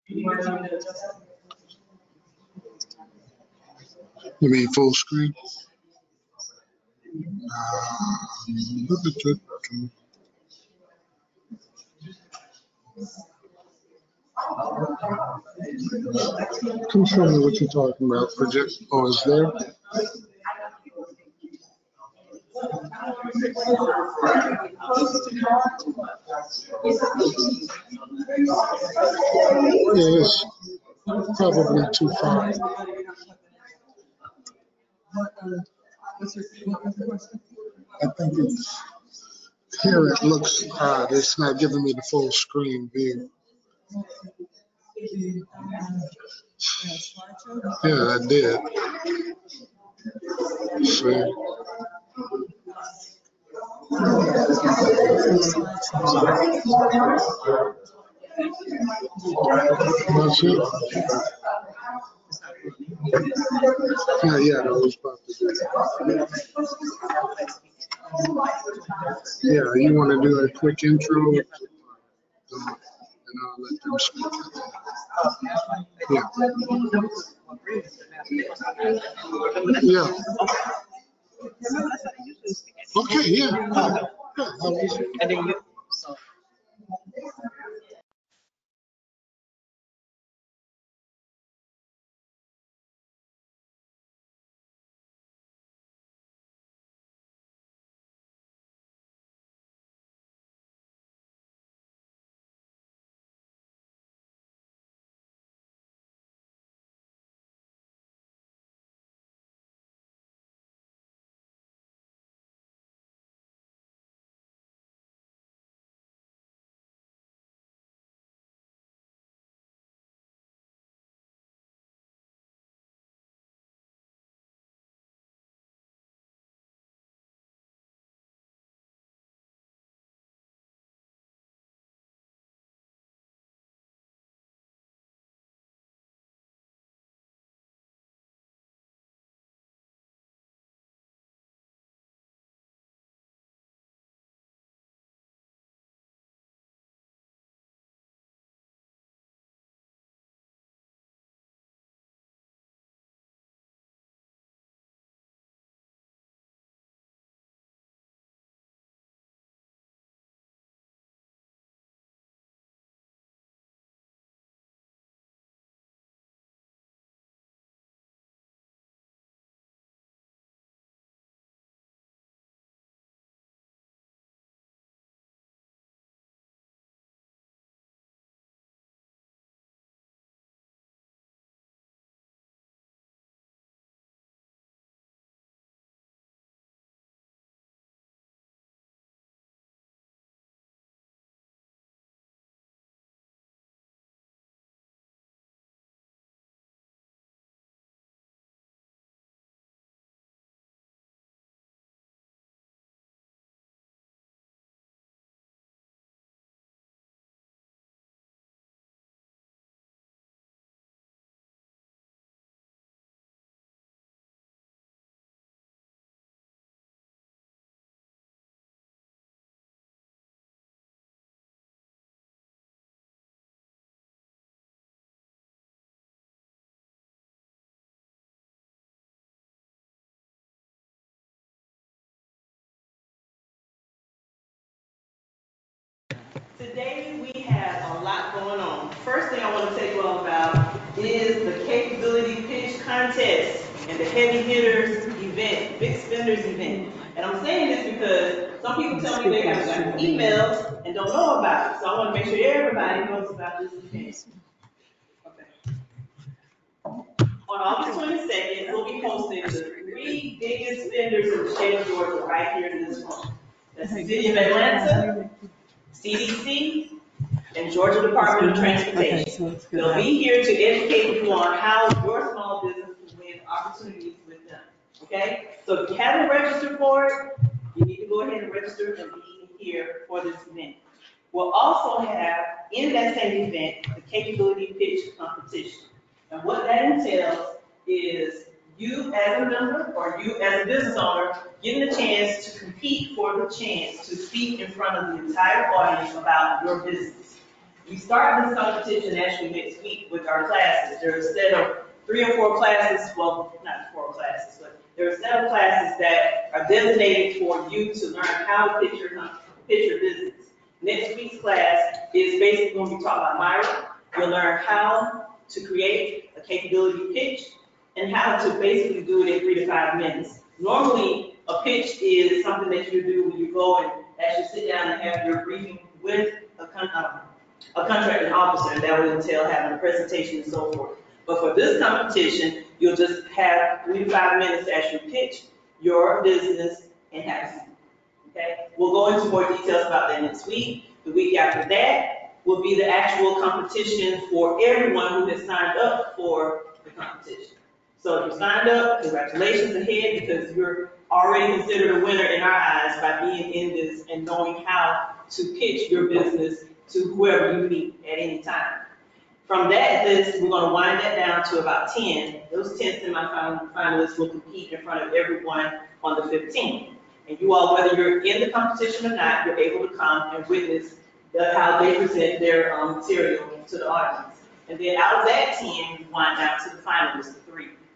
You mean full screen? Come show me what you're talking about. Project. Oh, it's there? Yeah, it's probably too far. I think it's here. It looks odd. It's not giving me the full screen view. Yeah, I did. See. That's it. Yeah, that was about to do it. Yeah, you want to do a quick intro, and I'll let them speak. Yeah. Yeah. Okay, yeah. And then you. Today we have a lot going on. First thing I want to tell you all about is the capability pitch contest and the heavy hitters event, big spenders event. And I'm saying this because some people tell me they haven't gotten emails and don't know about it. So I want to make sure everybody knows about this event. Okay. On August 22nd, we'll be hosting the 3 biggest spenders in the state of Georgia right here in this room. That's the City of Atlanta, CDC, and Georgia Department of Transportation. They'll be here to educate you on how your small business can win opportunities with them. Okay? So if you haven't registered for it, you need to go ahead and register and be here for this event. We'll also have, in that same event, the capability pitch competition. And what that entails is you as a member or you as a business owner getting the chance to compete for the chance to speak in front of the entire audience about your business. We start this competition actually next week with our classes. There's a set of 3 or 4 classes, well, not 4 classes, but there are a set of classes that are designated for you to learn how to pitch your business. Next week's class is basically going to be taught by Myra. You'll learn how to create a capability pitch and how to basically do it in 3 to 5 minutes. Normally, a pitch is something that you do when you go and actually sit down and have your briefing with a contracting officer, and that would entail having a presentation and so forth. But for this competition, you'll just have 3 to 5 minutes to actually pitch your business and have a seat. Okay? We'll go into more details about that next week. The week after that will be the actual competition for everyone who has signed up for the competition. So if you signed up, congratulations ahead, because you're already considered a winner in our eyes by being in this and knowing how to pitch your business to whoever you meet at any time. From that list, we're going to wind that down to about 10. Those 10 semi-finalists will compete in front of everyone on the 15th. And you all, whether you're in the competition or not, you're able to come and witness how they present their material to the audience. And then out of that 10, we wind down to the finalists,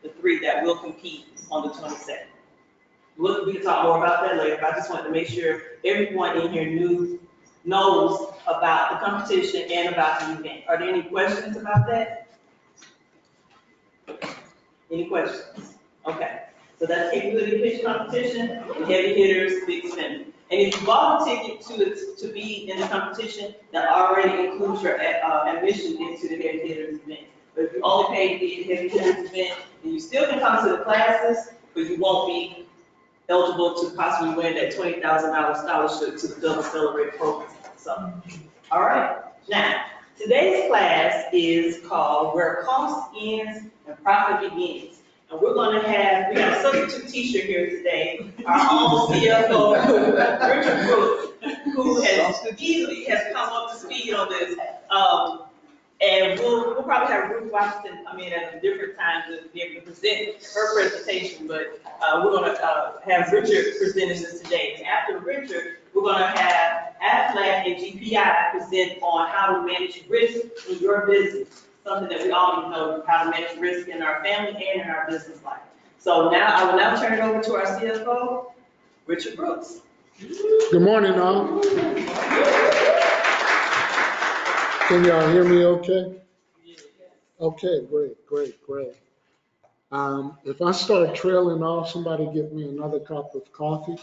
the three that will compete on the 22nd. We can talk more about that later, but I just wanted to make sure everyone in here knows about the competition and about the event. Are there any questions about that? Any questions? Okay. So that's capability pitch competition and heavy hitters, big spender. And if you bought a ticket to be in the competition, that already includes your admission into the heavy hitters event. But if you only pay to be at the heavy hitters event, then you still can come to the classes, but you won't be eligible to possibly win that $20,000 scholarship to the Double Celebrate program. So, all right. Now, today's class is called Where Cost Ends and Profit Begins. And we got a substitute teacher here today, our own CFO, Ruth, who easily has come up to speed on this. And we'll probably have Ruth Washington come in at a different time to be able to present her presentation, but we're going to have Richard presenting this today. And after Richard, we're going to have Aflac and GPI present on how to manage risk in your business, something that we all need to know, how to manage risk in our family and in our business life. So now I will now turn it over to our CFO, Richard Brooks. Good morning, all. Can y'all hear me okay? Okay, great. If I start trailing off, somebody get me another cup of coffee.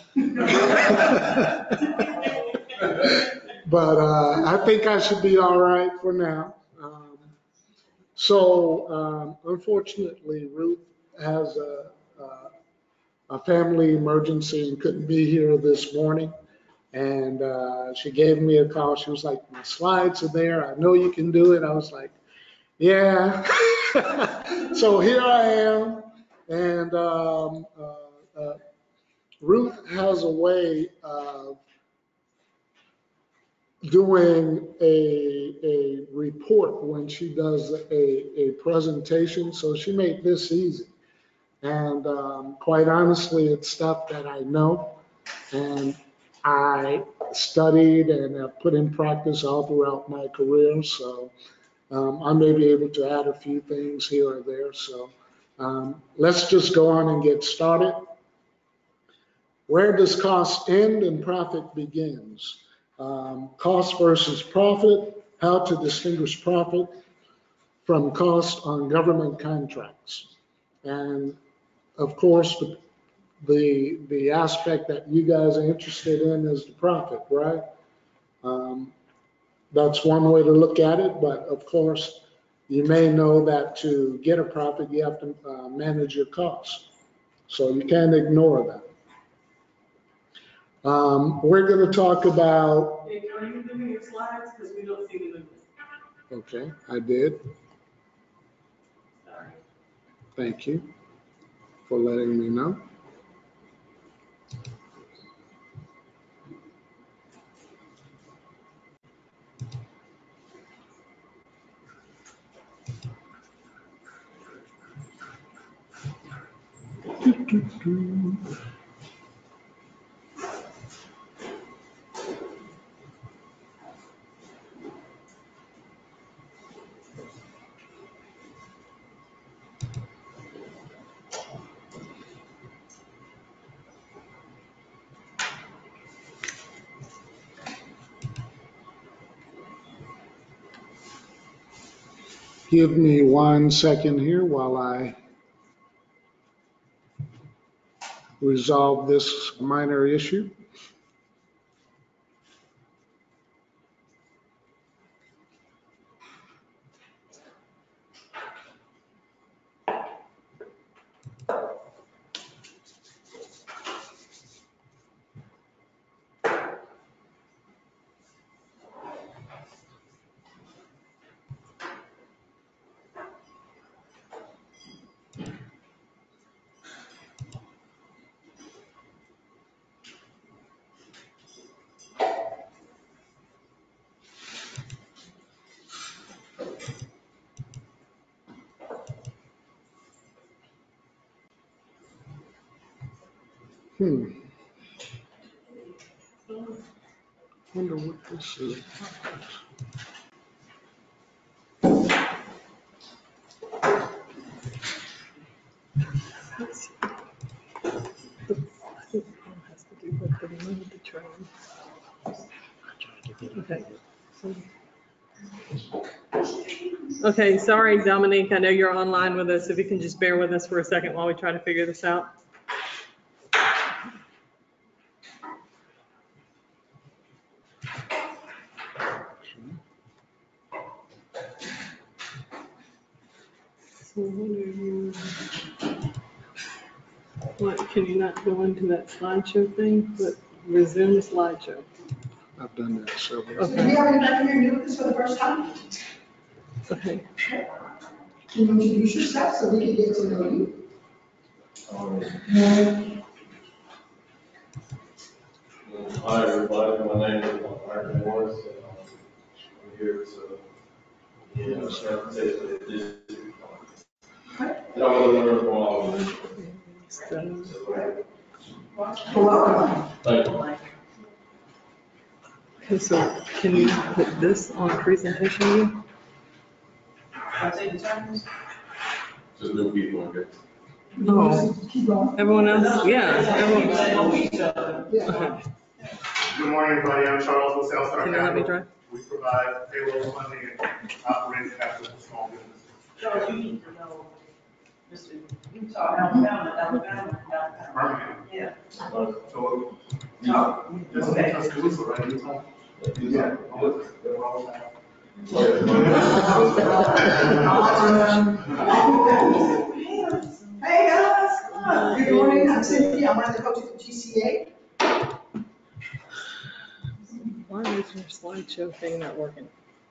But I think I should be all right for now. Unfortunately, Ruth has a family emergency and couldn't be here this morning. And she gave me a call. She was like, my slides are there. I know you can do it. I was like, yeah. So here I am. And Ruth has a way of doing a report when she does a presentation. So she made this easy. And quite honestly, it's stuff that I know. And I studied and have put in practice all throughout my career, so I may be able to add a few things here or there. So let's just go on and get started. Where does cost end and profit begins? Cost versus profit, how to distinguish profit from cost on government contracts. And of course, the aspect that you guys are interested in is the profit, right? That's one way to look at it, but of course, you may know that to get a profit, you have to manage your costs. So you can't ignore that. We're going to talk about. Hey, are you doing your slides? Because we don't see them. Okay, I did. Sorry. Thank you for letting me know. Give me 1 second here while I resolve this minor issue. Wonder what this is. Okay, sorry, Dominique, I know you're online with us. If you can just bear with us for a second while we try to figure this out. So what, can you not go into that slideshow thing? But resume slideshow. I've done that several. Okay. Do we have anybody here new with this for the first time? Okay. Can you introduce yourself so we can get to know you? Hi, everybody. My name is Mark Morris, and I'm here to share this. And I want to learn from all of you. Welcome. Thank you. Okay, so can you put this on presentation view? Just new people in here. No. Keep going. Everyone else? Yeah, everyone. Okay. Good morning, everybody. I'm Charles with Southstar Can you let me Capital. try? We provide payroll funding and operating capital for small businesses. Charles, you need to know, Mr. Utah, Alabama. Birmingham. Yeah. So, Oh, this is Tuscaloosa, right? Utah? Yeah. Hey, guys. Good morning. I'm Cindy. I'm one of the coaches of GCA. Why is your slideshow thing not working?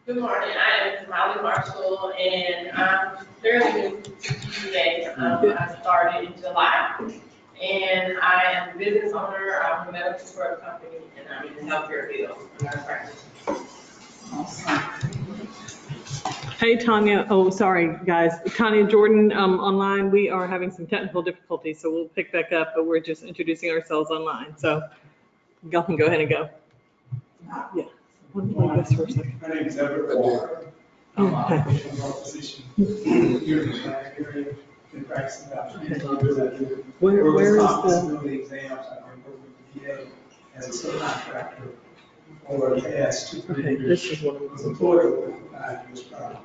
Good morning, I am Molly Marshall, and I'm fairly new to GPA. I started in July, and I am a business owner, I'm a medical support company, and I'm in the healthcare field. I'm a practice. Hey, Tanya. Oh, sorry, guys. Tanya Jordan, online. We are having some technical difficulties, so we'll pick back up, but we're just introducing ourselves online. So y'all can go ahead and go. Yeah. I'll play this for a second. My name is Everett Walker. I'm an occupational health physician here in the Atlanta area. Been practicing about 15 years. I do Where is workers' the, disability exams. I've been working with the VA as a subcontractor over the past 2 okay, years. this is what I was employed for 5 years prior.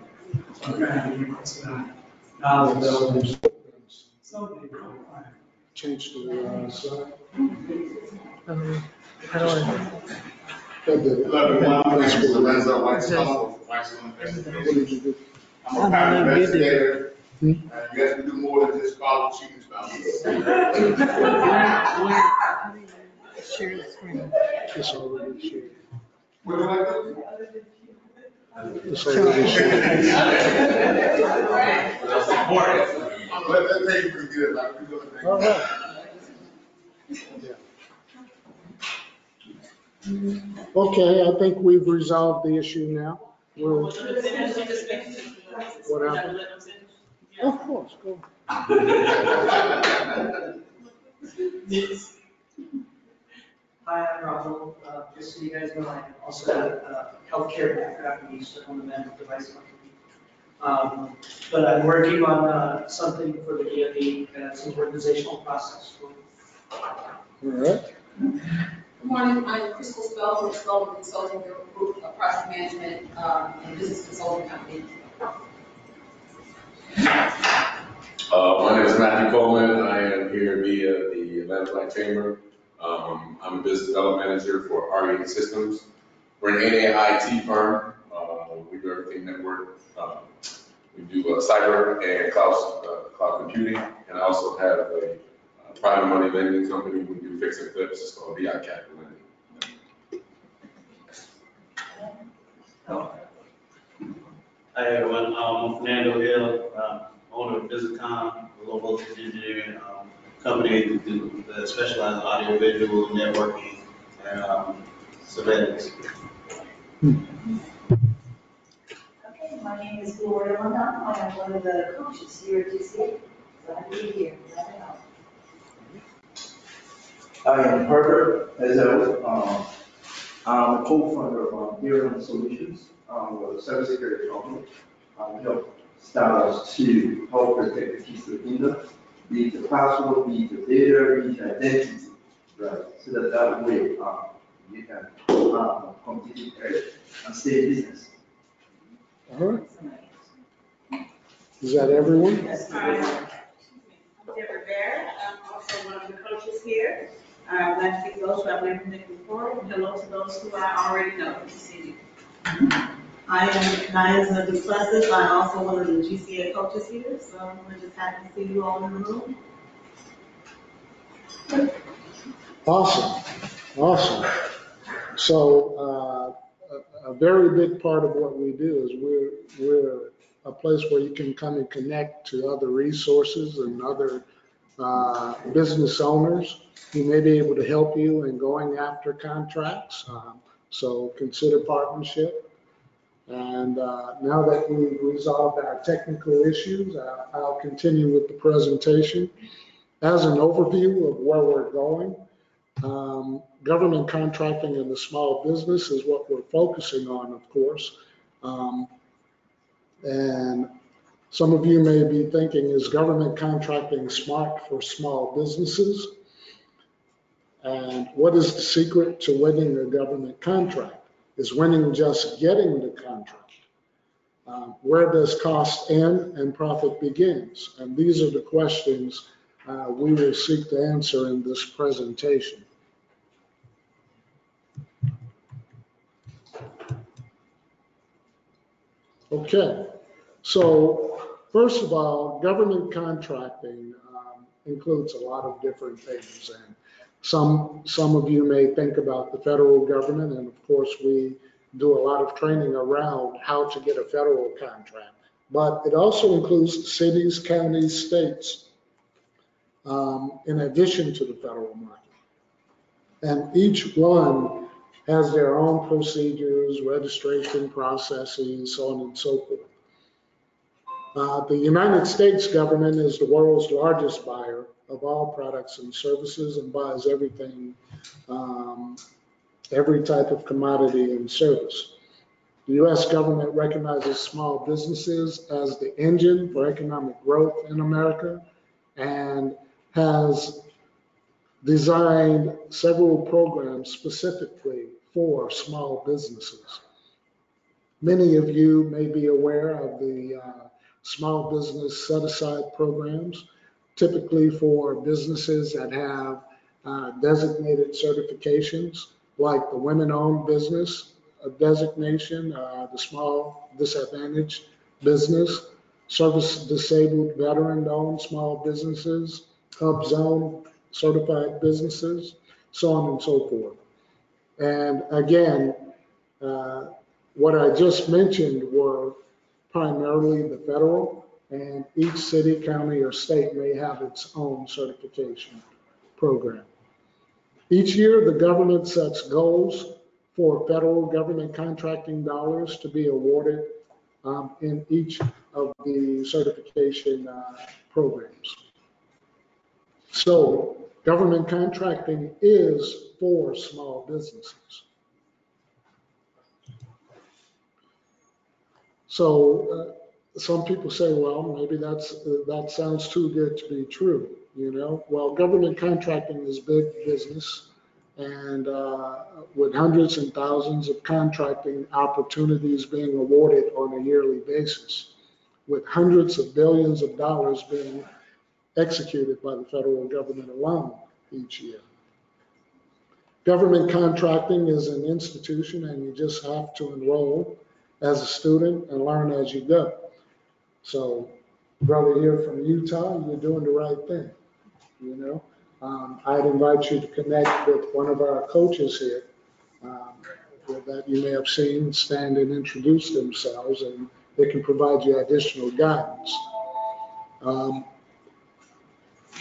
So I'm trying to increase my knowledge level. Something really fine. Change the slide. how do I? That did it. Hello, everyone. My name is Lorenzo Whitestone with Whitestone What Investigations. did you do? I'm a private investigator. Hmm? You guys can do more than just follow cheating spouse. Share the screen. It's already shared. What do I do? It's already shared. That's important. Let that take you pretty good, like, we're doing All things. right. Okay, I think we've resolved the issue now. We'll, what happened? Of course, go. Hi, I'm Rahul. Just so you guys know, I also have a healthcare background. I used to own a medical device company. But I'm working on something for the DoD, and it's an organizational process. All right. Good morning, I'm Crystal Spell with Spell Consulting Group, a project management and business consulting company. My name is Matthew Coleman. I am here via the Atlanta Black Chamber. I'm a business development manager for RE Systems. We're an NAIT firm. We do everything network. We do cyber and cloud computing, and I also have a private money lending company. We do fix and flips. It's called VI Capital Lending. Hi everyone, I'm Fernando Hill, owner of Visicom, a low voltage engineering company that specializes in audio-visual networking and surveillance. Okay, my name is Gloria Mondon. I am one of the coaches here at GCA. Glad to be here. Glad to help. I am Herbert Ezel. I'm a co-founder of Indirect Solutions, a cybersecurity company. We help startups to help protect the keys to the kingdom, be it the password, be it the data, be it identity, right? So that way you can completely edge and stay in business. All right. Is that everyone? Yes. I'm Deborah Barrett. I'm also one of the coaches here. I'd like to thank those who I've never met before, and hello to those who I already know. Good to see you. I am Diana Duplessis. I'm also one of the GCA coaches here, so we're just happy to see you all in the room. Awesome. Awesome. So a very big part of what we do is we're a place where you can come and connect to other resources and other business owners who may be able to help you in going after contracts. So consider partnership. And now that we've resolved our technical issues, I'll continue with the presentation. As an overview of where we're going, government contracting in the small business is what we're focusing on, of course. And some of you may be thinking, is government contracting smart for small businesses? And what is the secret to winning a government contract? Is winning just getting the contract? Where does cost end and profit begins? And these are the questions we will seek to answer in this presentation. Okay, so first of all, government contracting includes a lot of different things, and some of you may think about the federal government, and of course we do a lot of training around how to get a federal contract, but it also includes cities, counties, states, in addition to the federal market. And each one has their own procedures, registration processes, so on and so forth. The United States government is the world's largest buyer of all products and services and buys everything, every type of commodity and service. The U.S. government recognizes small businesses as the engine for economic growth in America and has designed several programs specifically for small businesses. Many of you may be aware of the small business set-aside programs, typically for businesses that have designated certifications, like the women-owned business designation, the small disadvantaged business, service-disabled veteran-owned small businesses, hub zone certified businesses, so on and so forth. And again, what I just mentioned were primarily the federal, and each city, county, or state may have its own certification program. Each year, the government sets goals for federal government contracting dollars to be awarded in each of the certification programs. So government contracting is for small businesses. So some people say, well, maybe that sounds too good to be true, you know? Well, government contracting is big business, and with hundreds and thousands of contracting opportunities being awarded on a yearly basis. with hundreds of billions of dollars being executed by the federal government alone each year. Government contracting is an institution, and you just have to enroll as a student and learn as you go. So, brother here from Utah, you're doing the right thing. You know, I'd invite you to connect with one of our coaches here that you may have seen stand and introduce themselves, and they can provide you additional guidance.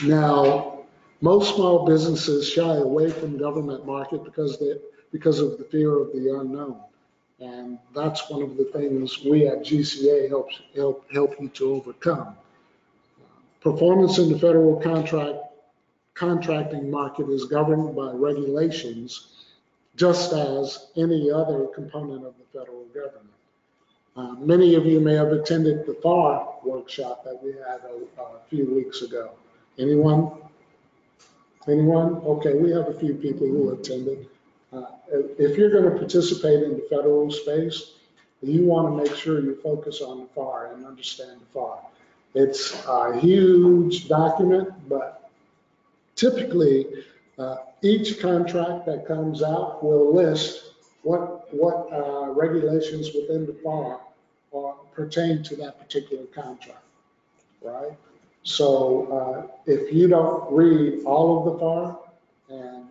Now, most small businesses shy away from government market because of the fear of the unknown. And that's one of the things we at GCA help you to overcome. Performance in the federal contracting market is governed by regulations, just as any other component of the federal government. Many of you may have attended the FAR workshop that we had a few weeks ago. Anyone? Anyone? Okay, we have a few people who attended. If you're going to participate in the federal space, you want to make sure you focus on the FAR and understand the FAR. It's a huge document, but typically each contract that comes out will list what regulations within the FAR pertain to that particular contract, right? So if you don't read all of the FAR, and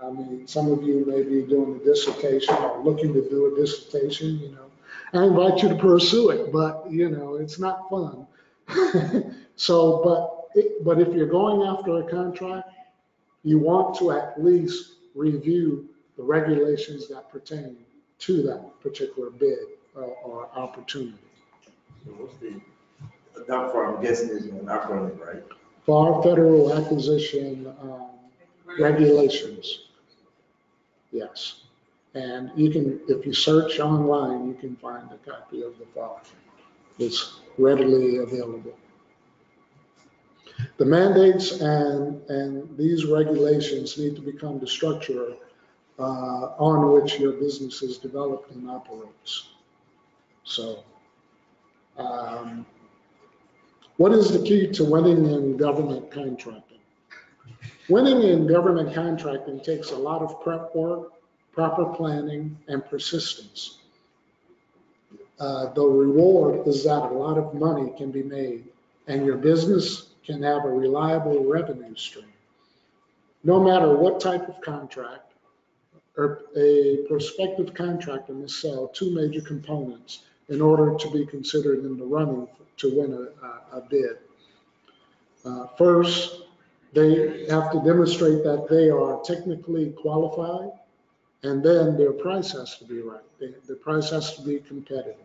I mean, some of you may be doing a dissertation or looking to do a dissertation, you know, I invite you to pursue it, but you know, it's not fun. So, but if you're going after a contract, you want to at least review the regulations that pertain to that particular bid or opportunity. So what's that FAR, I'm guessing, is an acronym, right? FAR, Federal Acquisition Regulations. Yes. And you can, if you search online, you can find a copy of the FAR. It's readily available. The mandates and these regulations need to become the structure on which your business is developed and operates. So, what is the key to winning in government contracting? Winning in government contracting takes a lot of prep work, proper planning, and persistence. The reward is that a lot of money can be made and your business can have a reliable revenue stream. No matter what type of contract, a prospective contractor must sell two major components in order to be considered in the running to win a bid. First, they have to demonstrate that they are technically qualified, and then their price has to be right. The price has to be competitive.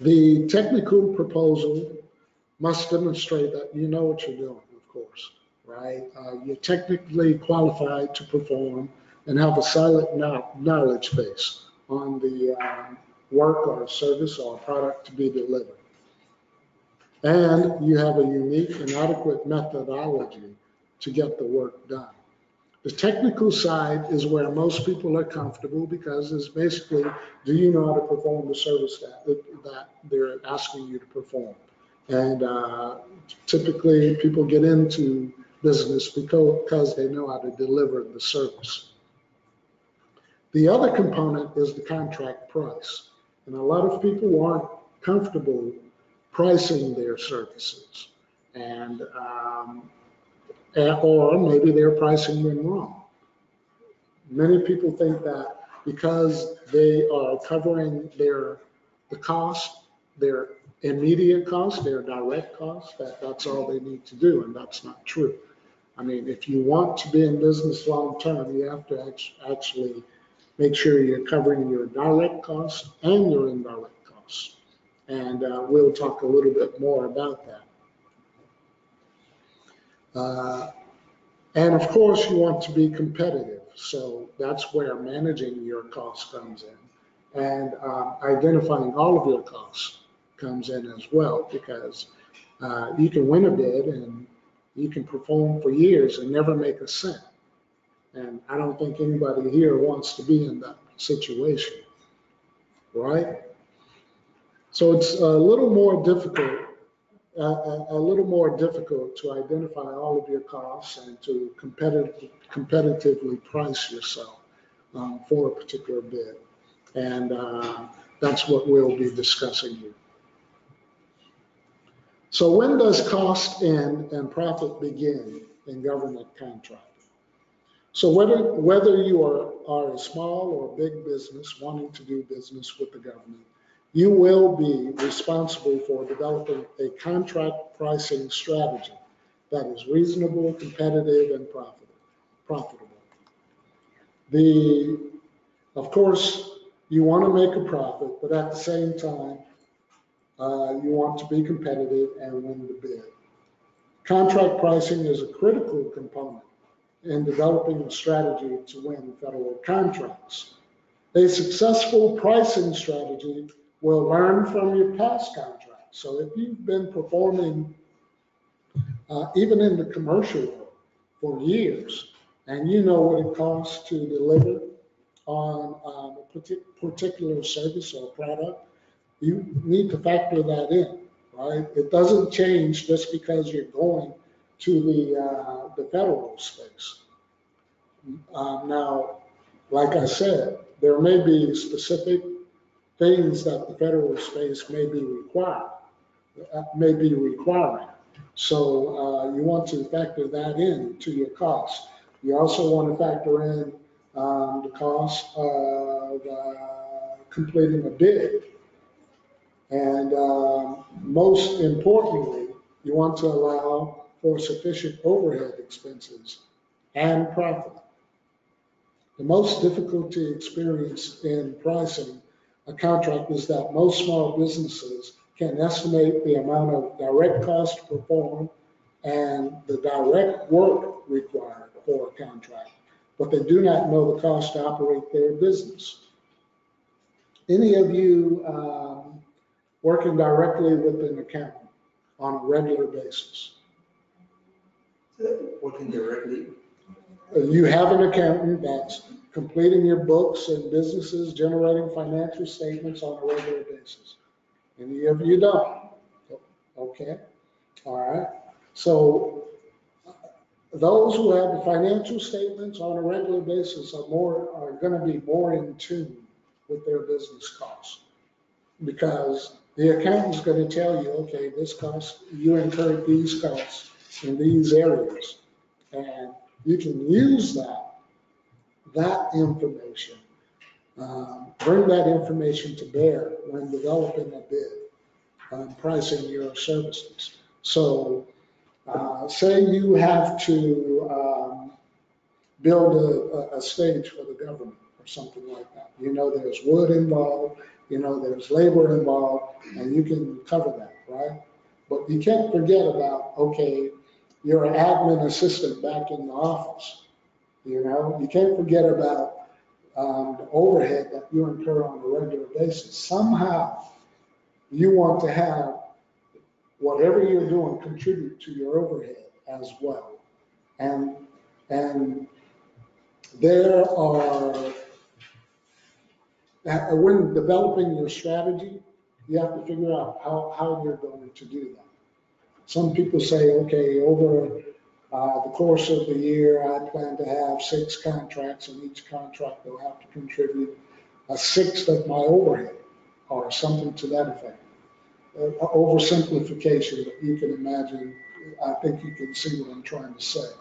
The technical proposal must demonstrate that you know what you're doing, of course, right? You're technically qualified to perform and have a solid knowledge base on the work or service or product to be delivered. And you have a unique and adequate methodology to get the work done. The technical side is where most people are comfortable because it's basically, do you know how to perform the service that they're asking you to perform? And typically people get into business because they know how to deliver the service. The other component is the contract price. And a lot of people aren't comfortable pricing their services. And or maybe they're pricing them wrong. Many people think that because they are covering the cost, their immediate cost, their direct cost, that's all they need to do, and that's not true. I mean, if you want to be in business long term, you have to actually make sure you're covering your direct costs and your indirect costs. And we'll talk a little bit more about that. And of course, you want to be competitive. So that's where managing your costs comes in, and identifying all of your costs comes in as well, because you can win a bid and you can perform for years and never make a cent. And I don't think anybody here wants to be in that situation, right? So it's a little more difficult, to identify all of your costs and to competitively price yourself for a particular bid. And that's what we'll be discussing here. So when does cost end and profit begin in government contracting? So whether you are a small or big business wanting to do business with the government, you will be responsible for developing a contract pricing strategy that is reasonable, competitive, and profitable. Of course, you want to make a profit, but at the same time, you want to be competitive and win the bid. Contract pricing is a critical component in developing a strategy to win federal contracts. A successful pricing strategy will learn from your past contracts. So if you've been performing, even in the commercial world, for years, and you know what it costs to deliver on a particular service or product, you need to factor that in, right? It doesn't change just because you're going to the federal space. Now, like I said, there may be specific things that the federal space may be requiring. So you want to factor that in to your cost. You also want to factor in the cost of completing a bid. And most importantly, you want to allow for sufficient overhead expenses and profit. The most difficulty experienced in pricing a contract is that most small businesses can estimate the amount of direct cost to perform and the direct work required for a contract, but they do not know the cost to operate their business. Any of you working directly with an accountant on a regular basis? Working directly? You have an accountant that's completing your books and businesses, generating financial statements on a regular basis. Any of you don't? Okay, all right. So those who have the financial statements on a regular basis are going to be more in tune with their business costs, because the accountant's going to tell you, okay, this cost, you incurred these costs in these areas, and you can use that information, bring that information to bear when developing a bid, pricing your services. So say you have to build a stage for the government or something like that. You know there's wood involved, you know there's labor involved, and you can cover that, right? But you can't forget about, okay, you're an admin assistant back in the office. You know, you can't forget about the overhead that you incur on a regular basis. Somehow, you want to have whatever you're doing contribute to your overhead as well. And there are, when developing your strategy, you have to figure out how you're going to do that. Some people say, okay, over the course of the year, I plan to have 6 contracts, and each contract will have to contribute 1/6 of my overhead, or something to that effect. Oversimplification, but you can imagine, I think you can see what I'm trying to say.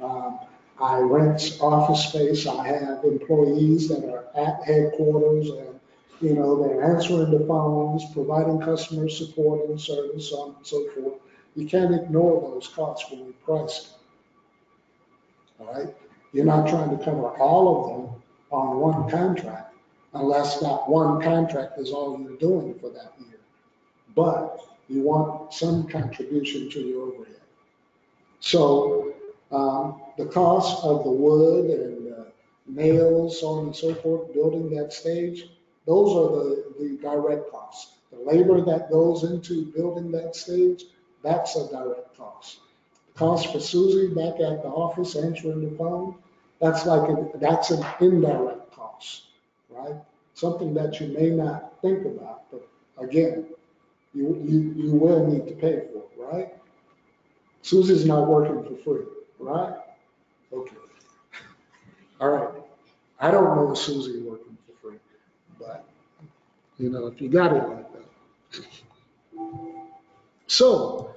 I rent office space, I have employees that are at headquarters, and you know, they're answering the phones, providing customer support and service, so on and so forth. You can't ignore those costs when you price it. All right? You're not trying to cover all of them on one contract, unless that one contract is all you're doing for that year. But you want some contribution to your overhead. So the cost of the wood and nails, so on and so forth, building that stage, those are the direct costs. The labor that goes into building that stage, that's a direct cost. The cost for Susie back at the office answering the phone, that's that's an indirect cost, right? Something that you may not think about, but again, you will need to pay for it, right? Susie's not working for free, right? Okay. All right. I don't know Susie working for free, but, you know, if you got it like that. So,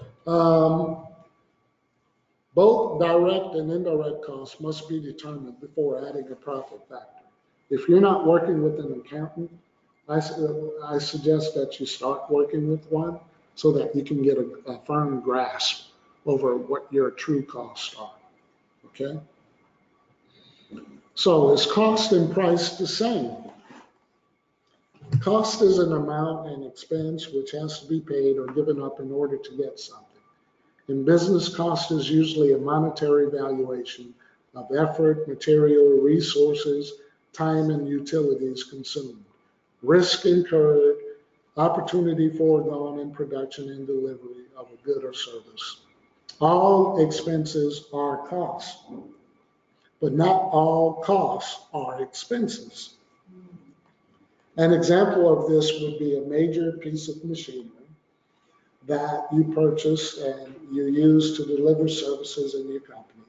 both direct and indirect costs must be determined before adding a profit factor. If you're not working with an accountant, I suggest that you start working with one so that you can get a firm grasp over what your true costs are, okay? So is cost and price the same? Cost is an amount and expense which has to be paid or given up in order to get something. In business, cost is usually a monetary valuation of effort, material, resources, time, and utilities consumed, risk incurred, opportunity foregone in production and delivery of a good or service. All expenses are costs, but not all costs are expenses. An example of this would be a major piece of machinery that you purchase and you use to deliver services in your company.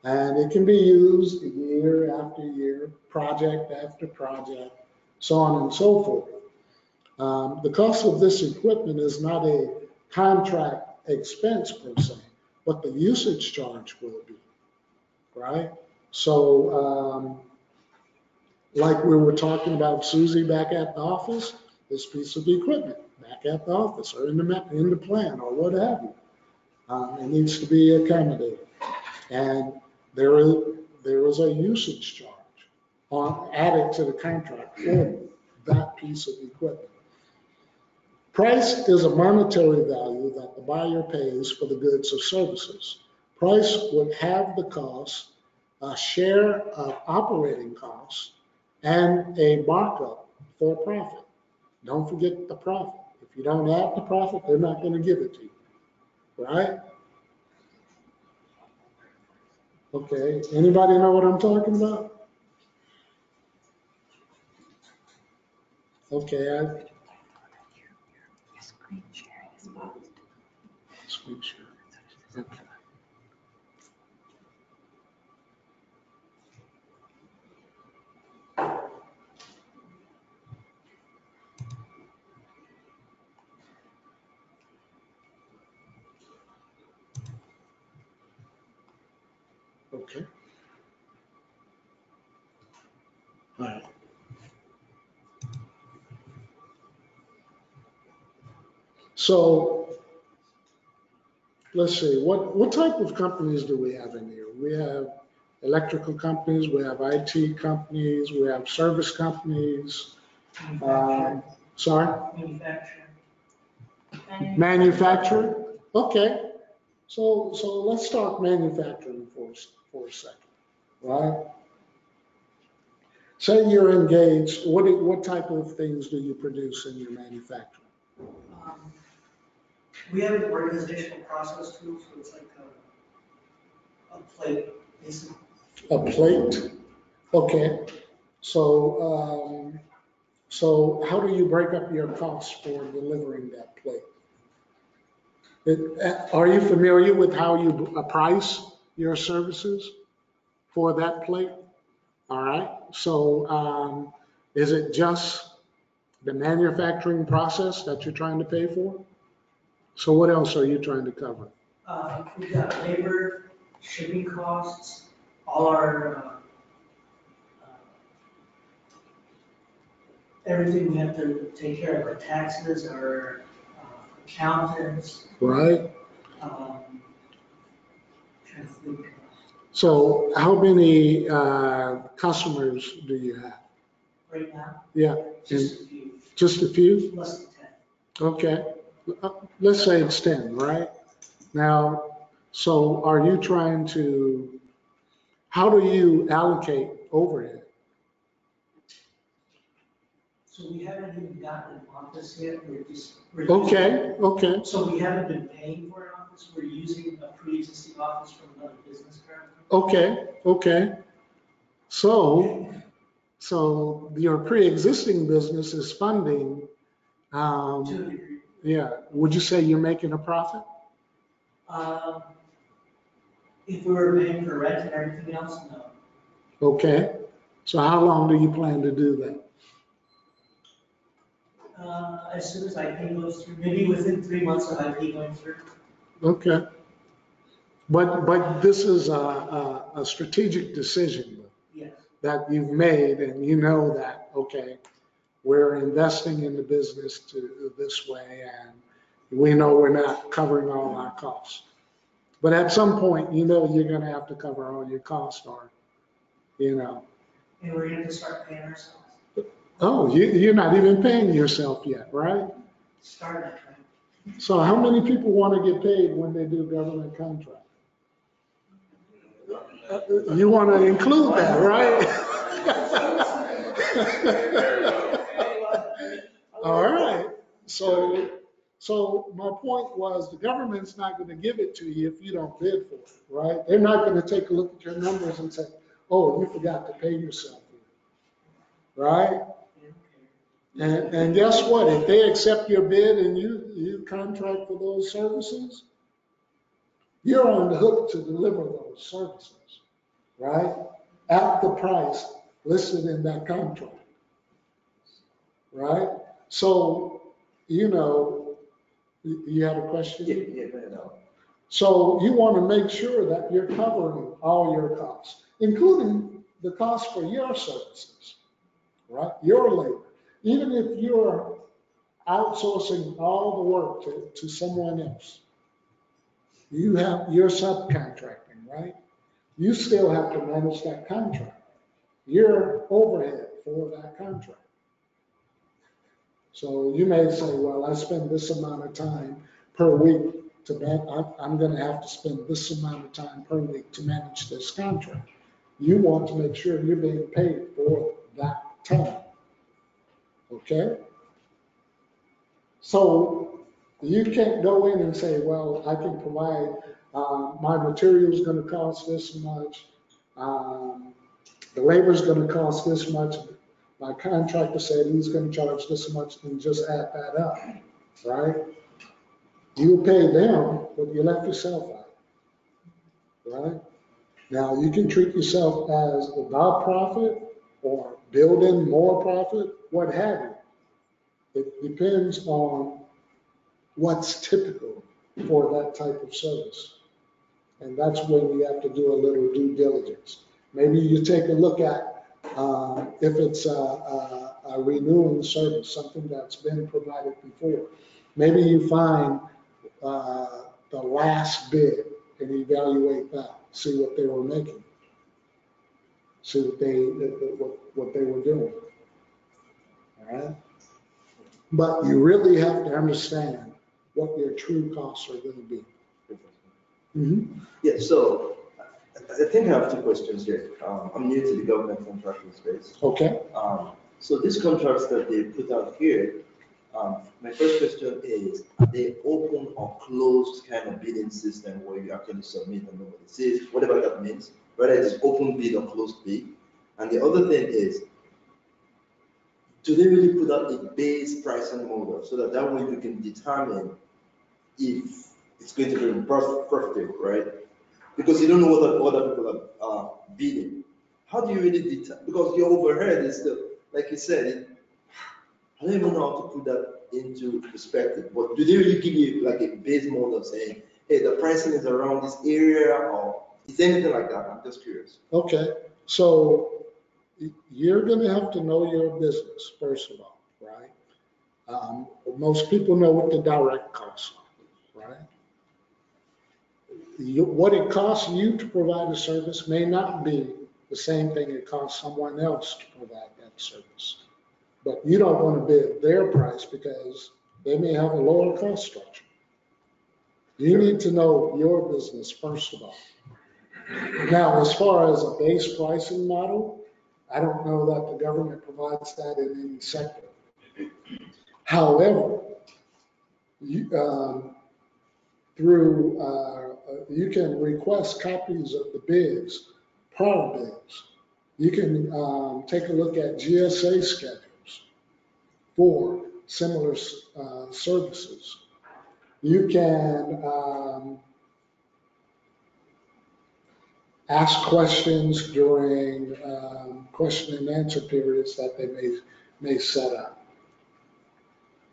And it can be used year after year, project after project, so on and so forth. The cost of this equipment is not a contract expense per se, but the usage charge will be, right? So, like we were talking about Susie back at the office, this piece of equipment back at the office or in the plant or what have you. It needs to be accommodated. And there is a usage charge added to the contract for that piece of equipment. Price is a monetary value that the buyer pays for the goods or services. Price would have the cost, a share of operating costs, and a markup for profit. Don't forget the profit. If you don't add the profit, they're not going to give it to you, right? Okay, anybody know what I'm talking about? Okay, screen sharing is paused. Screen sharing. Okay. Okay. All right. So let's see, what type of companies do we have in here? We have electrical companies, we have IT companies, we have service companies. Sorry? Manufacturing. Okay. So let's talk manufacturing for a second, right? Say you're engaged, what type of things do you produce in your manufacturing? We have an organizational process tool, so it's like a plate, basically. A plate? Okay. So, so how do you break up your costs for delivering that plate? Are you familiar with how you price your services for that plate? All right. So is it just the manufacturing process that you're trying to pay for? So what else are you trying to cover? We've got labor, shipping costs, all our, everything we have to take care of, our taxes, our accountants. Right. Trying to think. So how many customers do you have? Right now? Yeah. Just a few. Just a few? Less than 10. Okay. Let's say it's 10, right? Now, so are you trying to, how do you allocate overhead? So we haven't even gotten an office yet, Okay. So we haven't been paying for an office, we're using a pre-existing office from another business currently. Okay. So your pre-existing business is funding To a Um, degree. yeah, would you say you're making a profit? If we were paying for rent and everything else, no. Okay, so how long do you plan to do that? As soon as IP goes through, maybe within 3 months of IP going through. Okay. But this is a strategic decision Yes. that you've made, and you know that, okay, we're investing in the business this way, and we know we're not covering all our costs. But at some point, you know you're gonna have to cover all your costs, or, you know. And we're going to start paying ourselves. Oh, you're not even paying yourself yet, right? Start that, right? So how many people want to get paid when they do government contract? You want to include that, right? All right. So my point was, the government's not going to give it to you if you don't bid for it, right? They're not going to take a look at your numbers and say, oh, you forgot to pay yourself, right? And guess what? If they accept your bid and you contract for those services, you're on the hook to deliver those services, right? At the price listed in that contract, right? So, you know, you had a question? Yeah, no. So you want to make sure that you're covering all your costs, including the cost for your services, right? Your labor. Even if you're outsourcing all the work to someone else, you're subcontracting, right? You still have to manage that contract. You're overhead for that contract. So you may say, well, I spend this amount of time per week I'm going to have to spend this amount of time per week to manage this contract. You want to make sure you're being paid for that time. Okay? So you can't go in and say, well, I can provide, my material is going to cost this much, the labor is going to cost this much, my contractor said he's going to charge this much, and just add that up, right? You pay them, but you left yourself out, right? Now, you can treat yourself as about profit or build in more profit, what have you. It depends on what's typical for that type of service. And that's when you have to do a little due diligence. Maybe you take a look at if it's a renewing service, something that's been provided before. Maybe you find the last bid and evaluate that, see what they were making, see what they were doing. All right? But you really have to understand what your true costs are going to be. Mm-hmm. Yeah, so I think I have two questions here. I'm new to the government contracting space. Okay. So these contracts that they put out here, my first question is, are they open or closed kind of bidding system where you actually submit and nobody sees, whatever that means, whether it's open bid or closed bid? And the other thing is, do they really put out a base pricing model so that way you can determine if it's going to be profitable, right? Because you don't know what other people are bidding. How do you really determine? Because your overhead is still, like you said, I don't even know how to put that into perspective, but do they really give you like a base model saying, hey, the pricing is around this area, or is there anything like that? I'm just curious. Okay, so you're going to have to know your business, first of all, right? Most people know what the direct costs are, right? What it costs you to provide a service may not be the same thing it costs someone else to provide that service. But you don't want to bid their price because they may have a lower cost structure. You need to know your business, first of all. Now, as far as a base pricing model, I don't know that the government provides that in any sector. However, you can request copies of the bids, prior bids. You can take a look at GSA schedules for similar services. You can ask questions during question and answer periods that they may set up.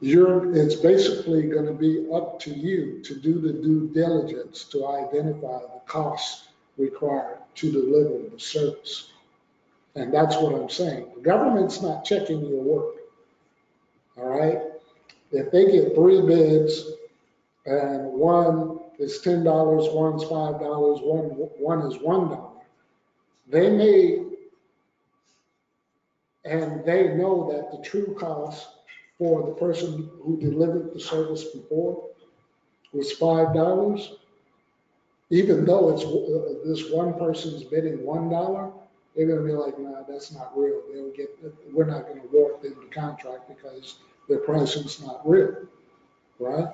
It's basically going to be up to you to do the due diligence to identify the costs required to deliver the service. And that's what I'm saying. The government's not checking your work. All right? If they get 3 bids and one is $10, one's $5, one is $1, they may, and they know that the true cost for the person who delivered the service before was $5, even though it's this one person's bidding $1, they're going to be like, nah, that's not real. We're not going to award them the contract because their pricing's not real, right?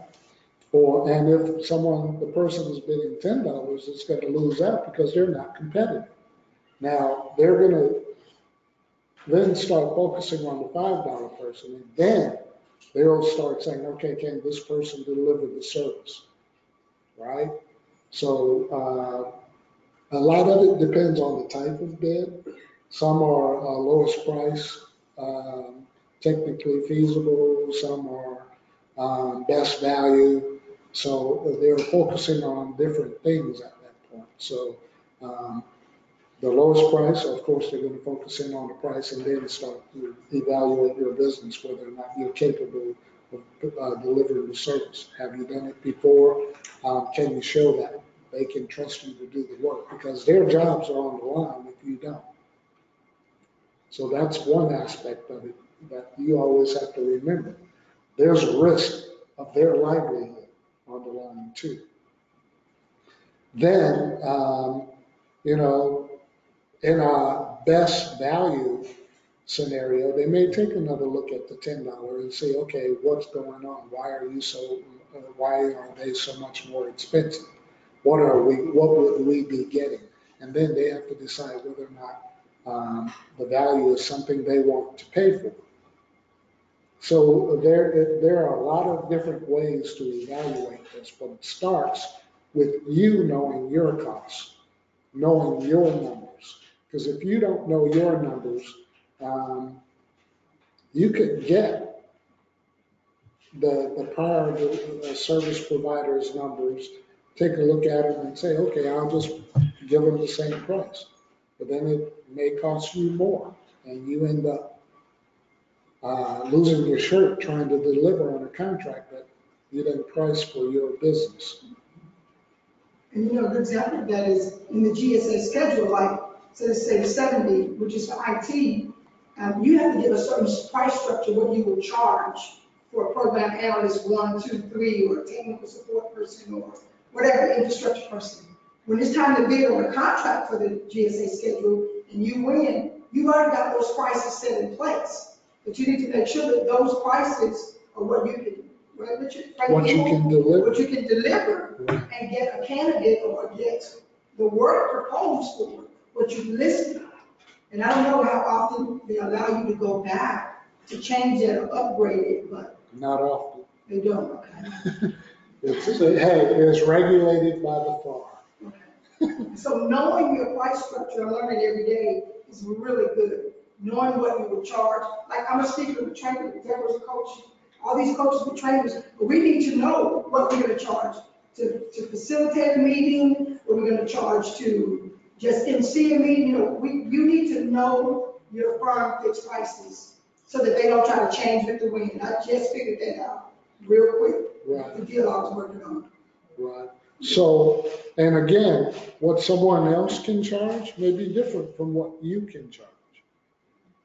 And if the person is bidding $10, it's going to lose out because they're not competitive. Now, they're going to then start focusing on the $5 person, and then they'll start saying, okay, can this person deliver the service, right? So a lot of it depends on the type of bid. Some are lowest price, technically feasible. Some are best value. So they're focusing on different things at that point. So the lowest price, of course, they're going to focus in on the price and then start to evaluate your business, whether or not you're capable of delivering the service. Have you done it before? Can you show that they can trust you to do the work? Because their jobs are on the line if you don't. So that's one aspect of it that you always have to remember. There's a risk of their livelihood on the line too. Then, in a best value scenario, they may take another look at the $10 and say, okay, what's going on? Why are they so much more expensive? What would we be getting? And then they have to decide whether or not the value is something they want to pay for. So there are a lot of different ways to evaluate this, but it starts with you knowing your costs, knowing your numbers. Because if you don't know your numbers, you could get the prior service provider's numbers, take a look at it and say, okay, I'll just give them the same price. But then it may cost you more, and you end up losing your shirt trying to deliver on a contract that you didn't price for your business. And a good example of that is in the GSA schedule, like, so let's say 70, which is for IT, you have to give a certain price structure what you will charge for a program analyst 1, 2, 3, or a technical support person, or whatever infrastructure person. When it's time to bid on a contract for the GSA schedule and you win, you've already got those prices set in place. But you need to make sure that those prices are what you can, right, Richard? What you can deliver. What you can deliver and get a candidate or get the work proposed for what you've listed. And I don't know how often they allow you to go back to change it or upgrade it, but. Not often. They don't, okay. It's regulated by the FAR. Okay. So knowing your price structure, I'm learning every day, is really good. Knowing what you will charge. Like, I'm a speaker with trainers, there was a coach, all these coaches with trainers, but we need to know what we're going to charge to facilitate a meeting, what we're going to charge to just MC a meeting. You need to know your firm fixed prices so that they don't try to change with the wind. I just figured that out real quick. Right. The deal I was working on. Right. So, and again, what someone else can charge may be different from what you can charge.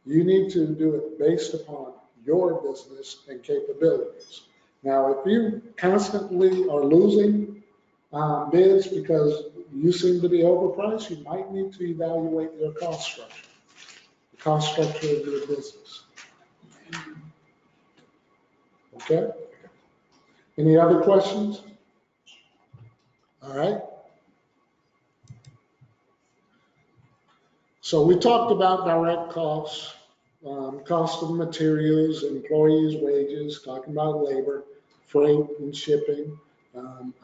You need to do it based upon your business and capabilities. Now, if you constantly are losing bids because you seem to be overpriced, you might need to evaluate your cost structure, the cost structure of your business. Okay? Any other questions? All right. So we talked about direct costs. cost of materials, employees' wages, talking about labor, freight and shipping.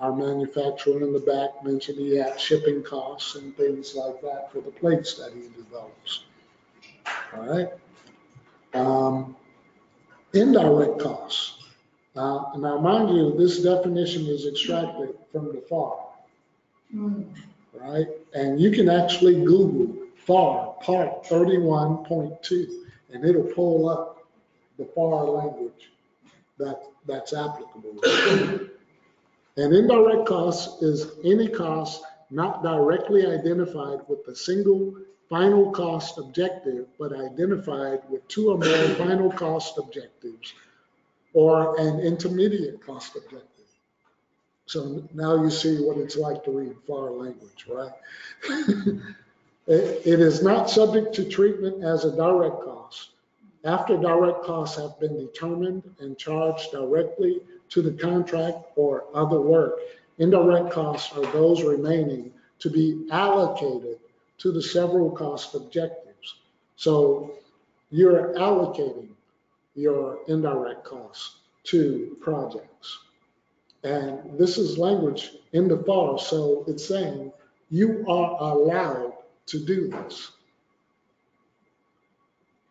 Our manufacturer in the back mentioned he had shipping costs and things like that for the plate study he develops. All right. Indirect costs. Now, mind you, this definition is extracted from the FAR, right? And you can actually Google FAR Part 31.2, and it'll pull up the FAR language that's applicable. And indirect costs is any cost not directly identified with a single final cost objective, but identified with two or more final cost objectives or an intermediate cost objective. So now you see what it's like to read FAR language, right? It is not subject to treatment as a direct cost. After direct costs have been determined and charged directly to the contract or other work, indirect costs are those remaining to be allocated to the several cost objectives. So you're allocating your indirect costs to projects. And this is language in the FAR, so it's saying you are allowed to do this.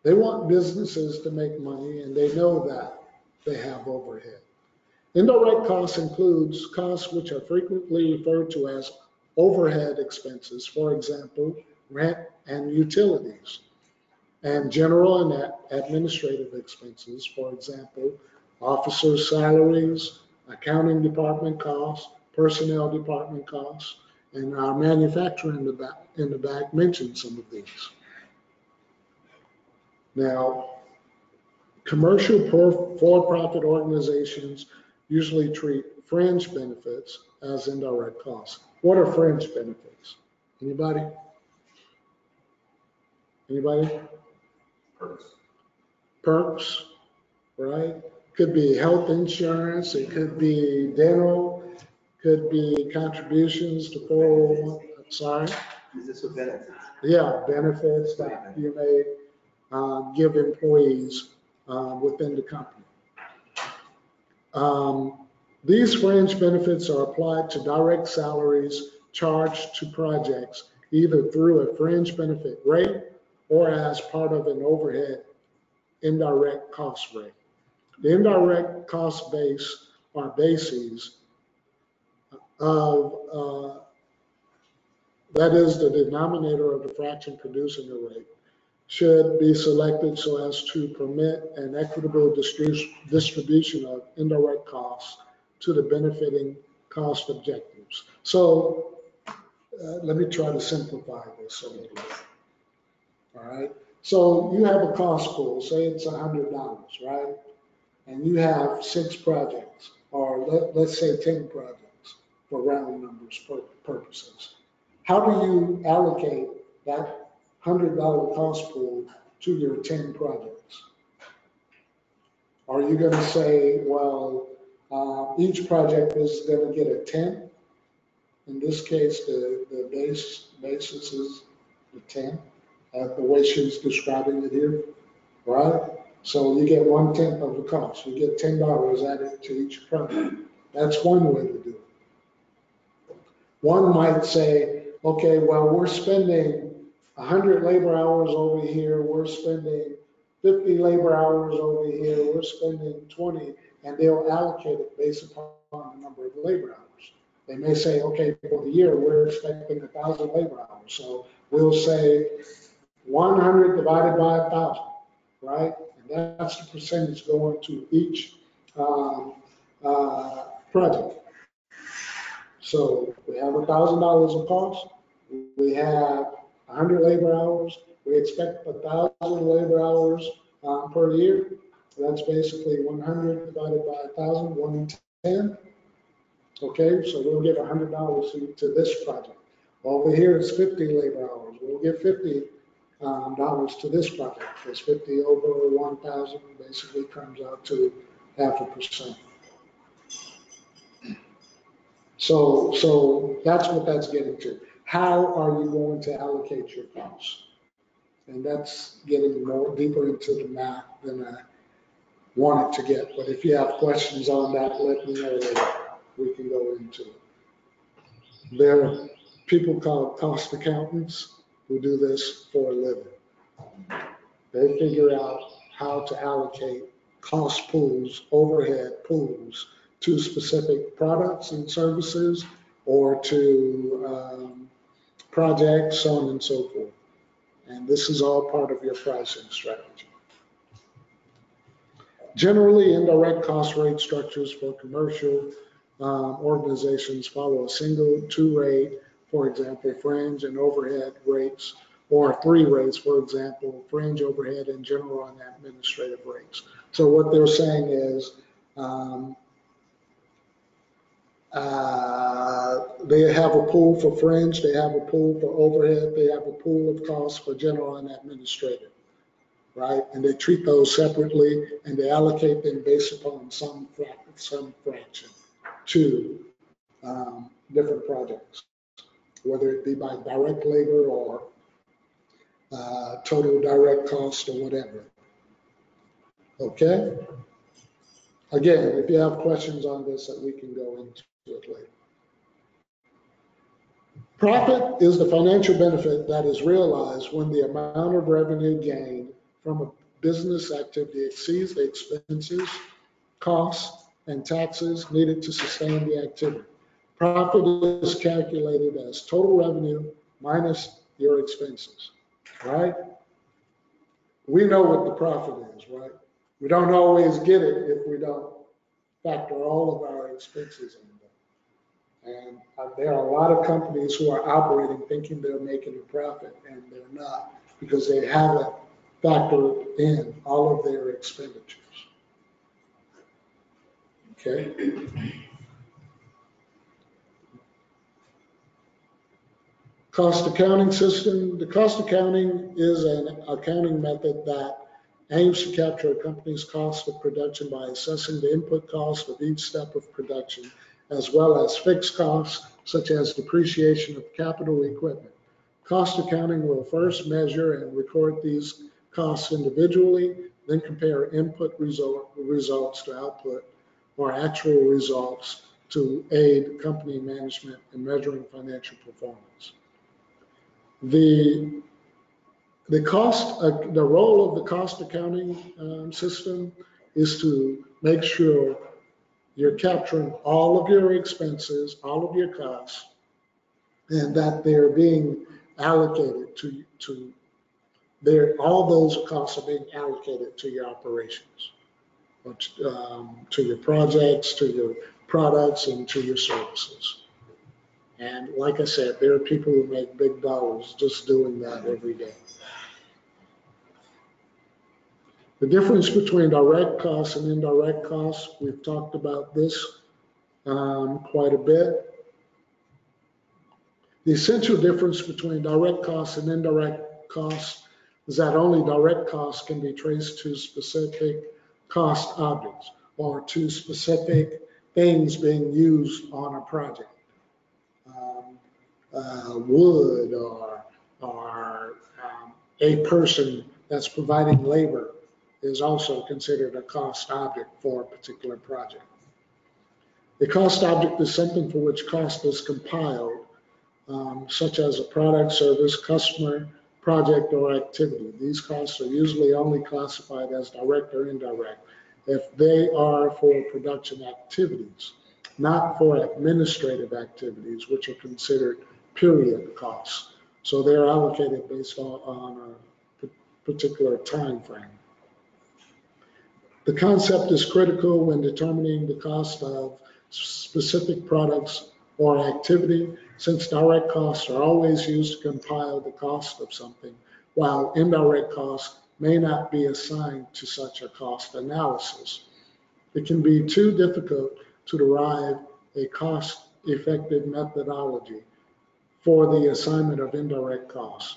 They want businesses to make money, and they know that they have overhead. Indirect costs includes costs which are frequently referred to as overhead expenses, for example, rent and utilities, and general and administrative expenses, for example, officers' salaries, accounting department costs, personnel department costs, and our manufacturer in the back mentioned some of these. Now, commercial for-profit organizations usually treat fringe benefits as indirect costs. What are fringe benefits? Anybody? Anybody? Perks. Perks, right? Could be health insurance, it could be dental, could be contributions to 401, sorry? Is this a benefit? Yeah, benefits that you may give employees within the company. These fringe benefits are applied to direct salaries charged to projects, either through a fringe benefit rate or as part of an overhead indirect cost rate. The indirect cost base or bases of, that is the denominator of the fraction producing the rate, should be selected so as to permit an equitable distribution of indirect costs to the benefiting cost objectives. So let me try to simplify this a little bit. All right. So you have a cost pool, say it's $100, right? And you have 6 projects, or let's say 10 projects for round numbers purposes. How do you allocate that $100 cost pool to your 10 projects? Are you going to say, well, each project is going to get a 10? In this case, the basis is the 10, the way she's describing it here, right? So you get 1/10 of the cost. You get $10 added to each project. That's one way to do it. One might say, okay, well, we're spending 100 labor hours over here, we're spending 50 labor hours over here, we're spending 20, and they'll allocate it based upon the number of labor hours. They may say, okay, for the year, we're expecting 1,000 labor hours. So we'll say 100 divided by 1,000, right? And that's the percentage going to each project. So we have $1,000 of cost, we have 100 labor hours, we expect 1,000 labor hours per year. That's basically 100 divided by 1,000, 110. Okay, so we'll give $100 to this project. Over here it's 50 labor hours. We'll give $50 to this project. Because 50 over 1,000 basically comes out to 0.5%. So that's what that's getting to. How are you going to allocate your costs? And that's getting more deeper into the math than I wanted to get. But if you have questions on that, let me know later. We can go into it. There are people called cost accountants who do this for a living. They figure out how to allocate cost pools, overhead pools to specific products and services or to projects, so on and so forth. And this is all part of your pricing strategy. Generally, indirect cost rate structures for commercial organizations follow a single 2-rate, for example, fringe and overhead rates, or 3 rates, for example, fringe, overhead, and general and administrative rates. So what they're saying is they have a pool for fringe, they have a pool for overhead, they have a pool of costs for general and administrative, right? And they treat those separately, and they allocate them based upon some fraction to different projects, whether it be by direct labor or total direct cost or whatever. Okay? Again, if you have questions on this, we can go into it later. Profit is the financial benefit that is realized when the amount of revenue gained from a business activity exceeds the expenses, costs, and taxes needed to sustain the activity. Profit is calculated as total revenue minus your expenses, right? We know what the profit is, right? We don't always get it if we don't factor all of our expenses in there. And there are a lot of companies who are operating thinking they're making a profit, and they're not, because they haven't factored in all of their expenditures. Okay? Cost accounting system. The cost accounting is an accounting method that aims to capture a company's cost of production by assessing the input cost of each step of production, as well as fixed costs, such as depreciation of capital equipment. Cost accounting will first measure and record these costs individually, then compare input results to output or actual results to aid company management in measuring financial performance. The role of the cost accounting system is to make sure you're capturing all of your expenses, all of your costs, and that they're being allocated all those costs are being allocated to your operations, or to your projects, to your products, and to your services. And like I said, there are people who make big dollars just doing that every day. The difference between direct costs and indirect costs, we've talked about this quite a bit. The essential difference between direct costs and indirect costs is that only direct costs can be traced to specific cost objects or to specific things being used on a project. Wood or a person that's providing labor is also considered a cost object for a particular project. A cost object is something for which cost is compiled, such as a product, service, customer, project, or activity. These costs are usually only classified as direct or indirect if they are for production activities, not for administrative activities, which are considered period costs. So they're allocated based on a particular time frame. The concept is critical when determining the cost of specific products or activity, since direct costs are always used to compile the cost of something, while indirect costs may not be assigned to such a cost analysis. It can be too difficult to derive a cost-effective methodology for the assignment of indirect costs.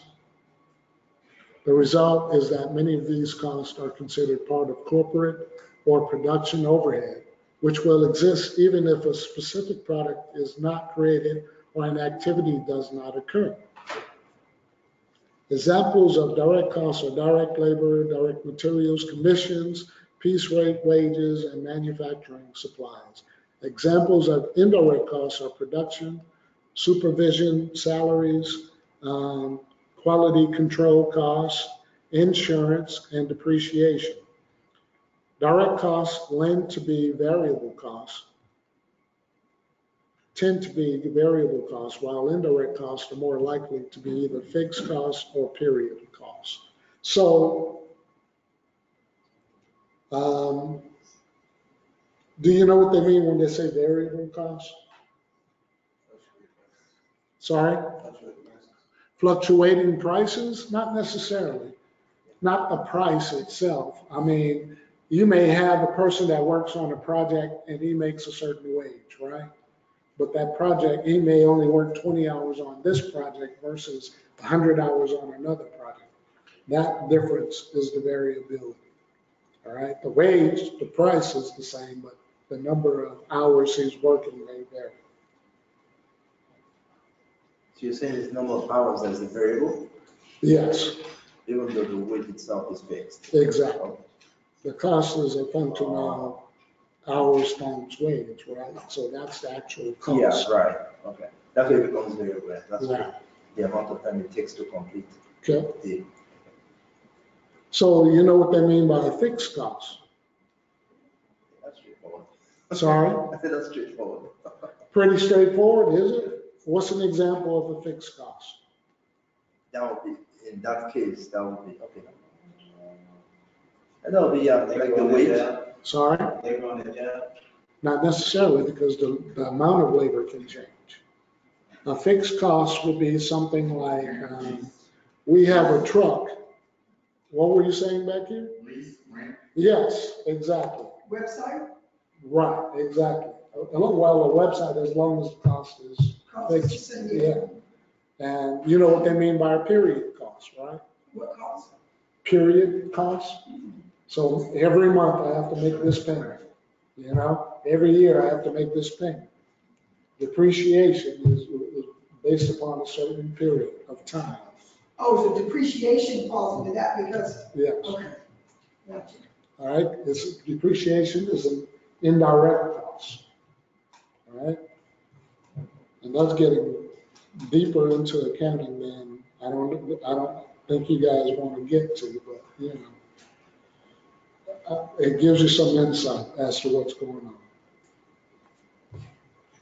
The result is that many of these costs are considered part of corporate or production overhead, which will exist even if a specific product is not created or an activity does not occur. Examples of direct costs are direct labor, direct materials, commissions, piece rate wages, and manufacturing supplies. Examples of indirect costs are production, supervision, salaries, quality control costs, insurance, and depreciation. Direct costs tend to be variable costs, while indirect costs are more likely to be either fixed costs or period costs. So, do you know what they mean when they say variable costs? Sorry? Fluctuating prices? Not necessarily. Not the price itself. I mean, you may have a person that works on a project and he makes a certain wage, right? But that project, he may only work 20 hours on this project versus 100 hours on another project. That difference is the variability. All right, the wage, the price is the same, but the number of hours he's working may vary. So you're saying it's number of hours as a variable, Yes, even though the wage itself is fixed? exactly. The cost is a function of hours times wage, right? So that's the actual cost. Yeah, right, okay. That's where it becomes variable, that's Right. the amount of time it takes to complete Okay. the. So you know what they mean by fixed costs? That's straightforward. Sorry? I said that's straightforward. Pretty straightforward, is it? What's an example of a fixed cost? That would be, in that case, that would be, okay. And that would be like the wage. Sorry? Labor on the job. Not necessarily, because the amount of labor can change. A fixed cost would be something like, we have a truck. What were you saying back here? Lease, rent. Yes, exactly. Website? Right, exactly. Well, a website, as long as the cost is fixed, yeah. And you know what they mean by a period cost, right? What cost? Period cost. So every month I have to make this payment, you know? Every year I have to make this payment. Depreciation is based upon a certain period of time. Oh, so depreciation falls into that because, Yes. okay, gotcha. All right, this depreciation is an indirect cost. All right, and that's getting deeper into accounting than I don't think you guys want to get to, but you know, it gives you some insight as to what's going on.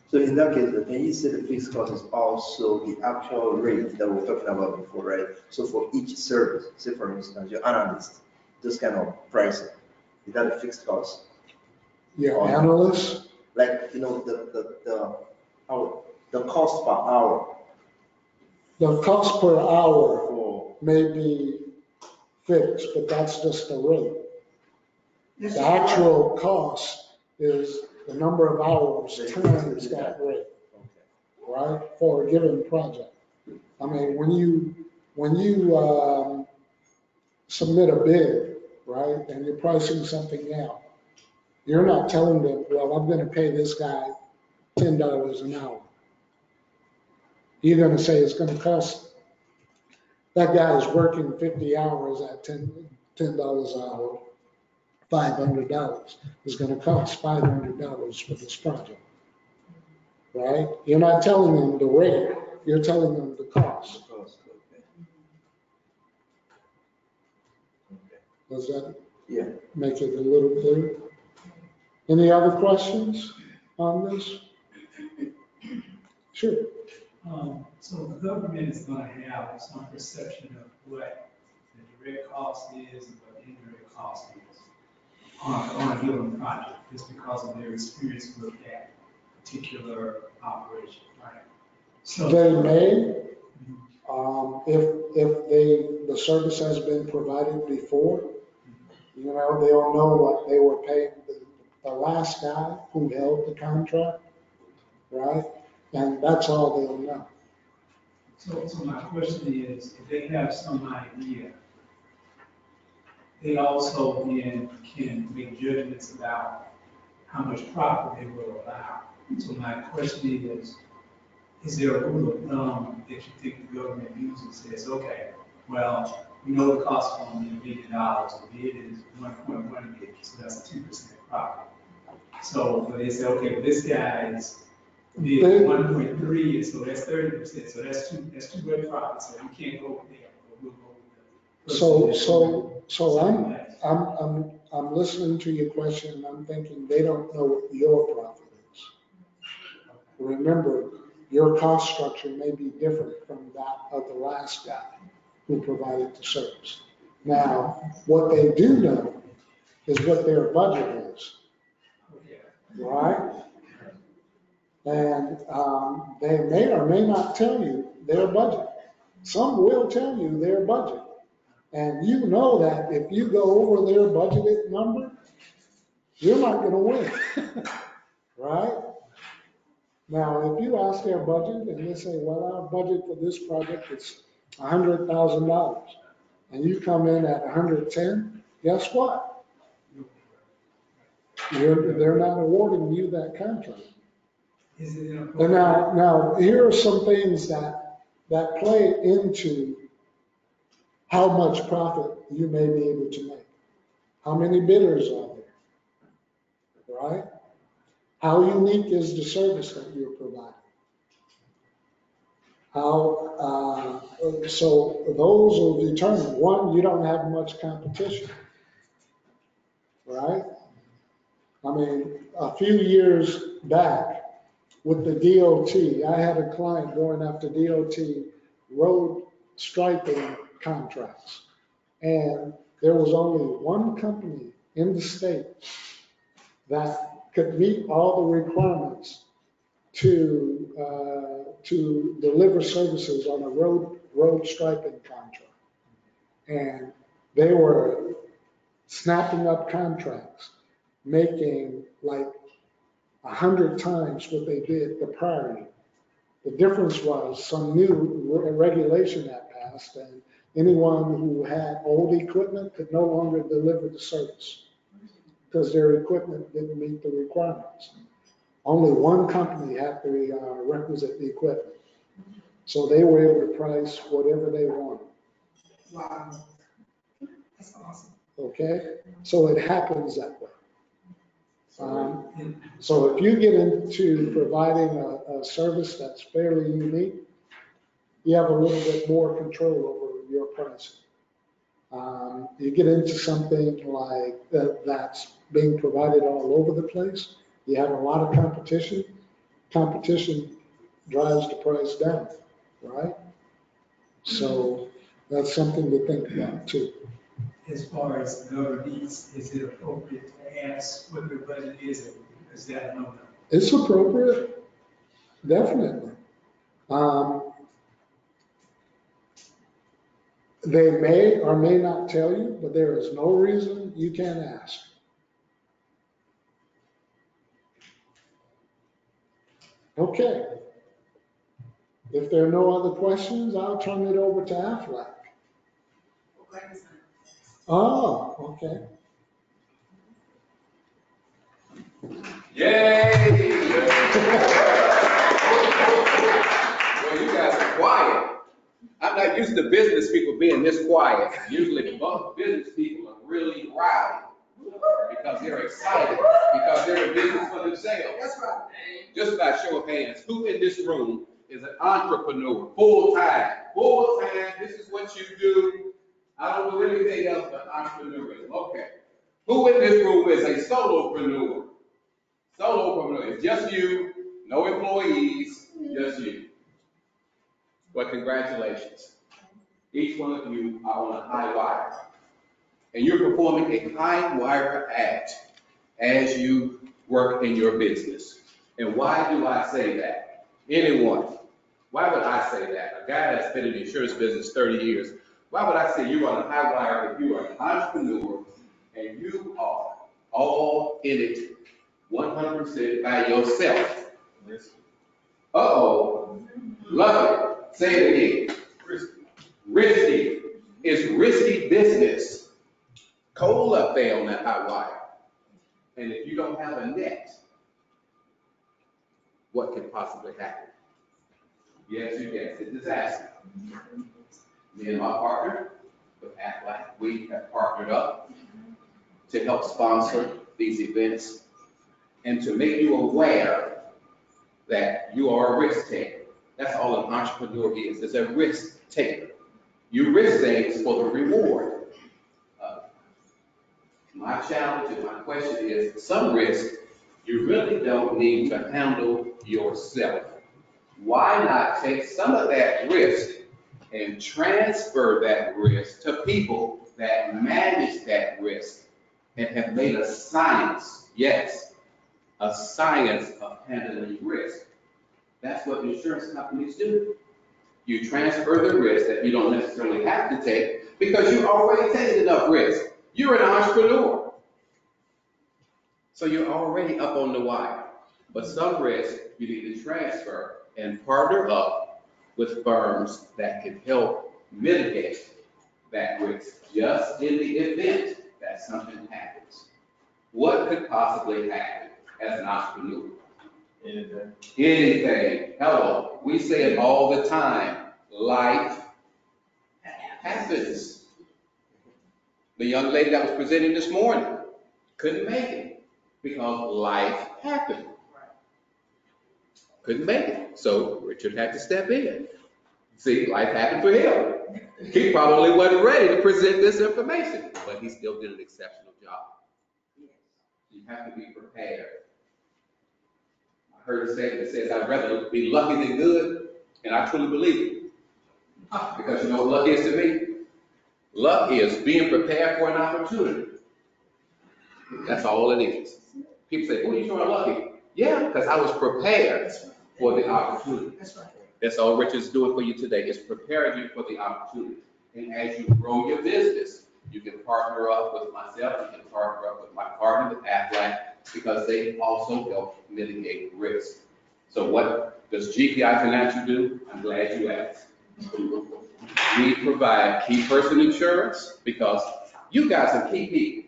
So in that case, then you say the fixed cost is also the actual rate that we were talking about before, right? So for each service, say for instance, your analyst, this kind of pricing, is that a fixed cost? Your analyst? Like, you know, the cost per hour. The cost per hour may be fixed, but that's just the rate. The actual cost is the number of hours times that rate, right, for a given project. I mean, when you submit a bid, right, and you're pricing something out, you're not telling them, well, I'm going to pay this guy $10 an hour. You're going to say it's going to cost, that guy is working 50 hours at $10 an hour, $500. It's going to cost $500 for this project, right? You're not telling them the rate, you're telling them the cost. Does that make it a little clearer? Any other questions on this? Sure. So the government is going to have some perception of what the direct cost is and what the indirect cost is on a given project, just because of their experience with that particular operation, right? So They may, if the service has been provided before, you know, they'll know what they were paying the last guy who held the contract, right? And that's all they'll know. So my question is, if they have some idea, they also then can make judgments about how much profit they will allow. So my question is there a rule of thumb that you think the government uses that says, okay, Well, we know the cost of only $1 million, the bid is 1.1 million, so that's a 2% profit. So, but they say, okay, but this guy's bid is 1.3, so that's 30%, so that's two great profits, so we can't go with that, but we'll go with the. So I'm listening to your question, and I'm thinking they don't know what your profit is. Remember, your cost structure may be different from that of the last guy who provided the service. Now, what they do know is what their budget is, right? And they may or may not tell you their budget. Some will tell you their budget. And you know that if you go over their budgeted number, you're not going to win, right? Now, if you ask their budget and they say, well, our budget for this project is $100,000, and you come in at 110, guess what? They're not awarding you that contract. And now here are some things that play into how much profit you may be able to make. How many bidders are there, right? How unique is the service that you're providing? So those will determine, one, you don't have much competition, right? I mean, a few years back with the DOT, I had a client going after DOT road striping contracts. And there was only one company in the state that could meet all the requirements to deliver services on a road striping contract. And they were snapping up contracts, making like 100 times what they did the prior year. The difference was some new regulation that passed, and anyone who had old equipment could no longer deliver the service because their equipment didn't meet the requirements. Only one company had the requisite equipment. So they were able to price whatever they wanted. Wow. That's awesome. Okay? So it happens that way. So if you get into providing a service that's fairly unique, you have a little bit more control over your pricing. You get into something like that's being provided all over the place, you have a lot of competition. Competition drives the price down, right? So that's something to think about too. As far as governments, is it appropriate to ask what their budget is? Is that a no-no? It's appropriate, definitely. They may or may not tell you, but there is no reason you can't ask. Okay. If there are no other questions, I'll turn it over to Aflac. Oh, okay. Yay! Well, you guys are quiet. I'm not used to business people being this quiet. Usually business people are really rowdy because they're excited, because they're in business for themselves. That's right. Just by show of hands, who in this room is an entrepreneur, full-time? Full-time, this is what you do. I don't do anything else but entrepreneurial. Okay. Who in this room is a solopreneur? Solopreneur, it's just you, no employees, just you. Well, congratulations. Each one of you are on a high wire. And you're performing a high wire act as you work in your business. And why do I say that? Anyone? Why would I say that? A guy that's been in the insurance business 30 years, why would I say you're on a high wire if you are an entrepreneur and you are all in it 100% by yourself? Uh-oh. Love it. Say it again. Risky. It's risky business. Cold up there on that high wire. And if you don't have a net, what can possibly happen? Yes, you guessed it, disaster. Me and my partner with Aflac, we have partnered up to help sponsor these events and to make you aware that you are a risk taker. That's all an entrepreneur is a risk taker. You risk things for the reward. My challenge and my question is, some risk you really don't need to handle yourself. Why not take some of that risk and transfer that risk to people that manage that risk and have made a science, yes, a science of handling risk. That's what insurance companies do. You transfer the risk that you don't necessarily have to take because you already taken enough risk. You're an entrepreneur. So you're already up on the wire. But some risk you need to transfer and partner up with firms that can help mitigate that risk just in the event that something happens. What could possibly happen as an entrepreneur? Anything. Anything. Hello. We say it all the time. Life happens. The young lady that was presenting this morning couldn't make it because life happened. Couldn't make it. So Richard had to step in. See, life happened for him. He probably wasn't ready to present this information, but he still did an exceptional job. You have to be prepared. I heard a saying that says, I'd rather be lucky than good, and I truly believe it. Because you know what luck is to me? Luck is being prepared for an opportunity. That's all it is. People say, oh, you're sure lucky. Yeah, because I was prepared for the opportunity. That's right. That's all Richard's doing for you today, is preparing you for the opportunity. And as you grow your business, you can partner up with myself, you can partner up with my partner, with Aflac, because they also help mitigate risk. So what does GPI Financial do? I'm glad you asked. We provide key person insurance because you guys are key people.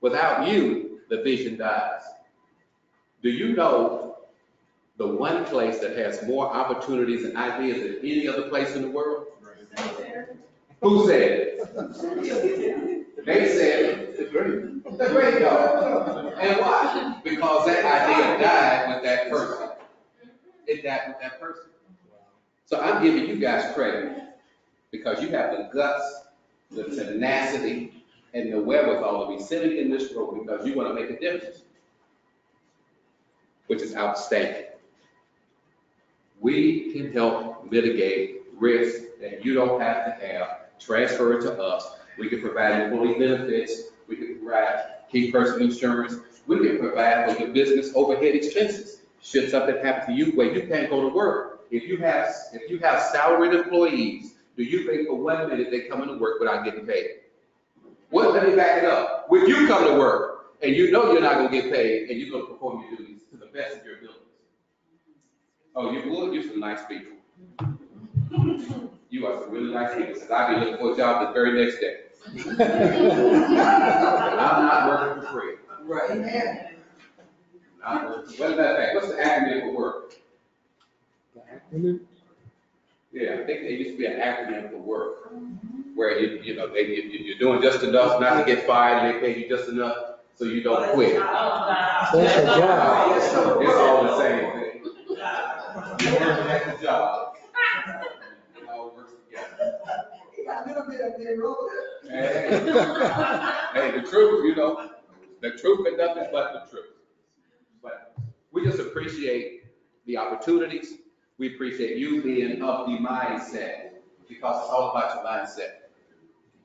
Without you, the vision dies. Do you know the one place that has more opportunities and ideas than any other place in the world? Who said it? They said the great dog. And why? Because that idea died with that person. It died with that person. So I'm giving you guys credit because you have the guts, the tenacity, and the wherewithal to be sitting in this room because you want to make a difference, which is outstanding. We can help mitigate risk that you don't have to have, transfer it to us. We can provide employee benefits. We can provide key person insurance. We can provide for your business overhead expenses. Should something happen to you where you can't go to work, if you have salaried employees, do you think for 1 minute they come into work without getting paid? Well, let me back it up. When you come to work and you know you're not going to get paid and you're going to perform your duties to the best of your abilities. Oh, you would? You're some nice people. You are some really nice people. Because I'll be looking for a job the very next day. I'm not working for free. Right. What's the acronym for work? Yeah, I think there used to be an acronym for work, where you're doing just enough not to get fired, and they pay you just enough so you don't quit. That's a job. It's all the same thing. You're working at the job. It all works together. You got a little bit of their road. Hey, the truth, the truth and nothing but the truth. But we just appreciate the opportunities. We appreciate you being of the mindset because it's all about your mindset.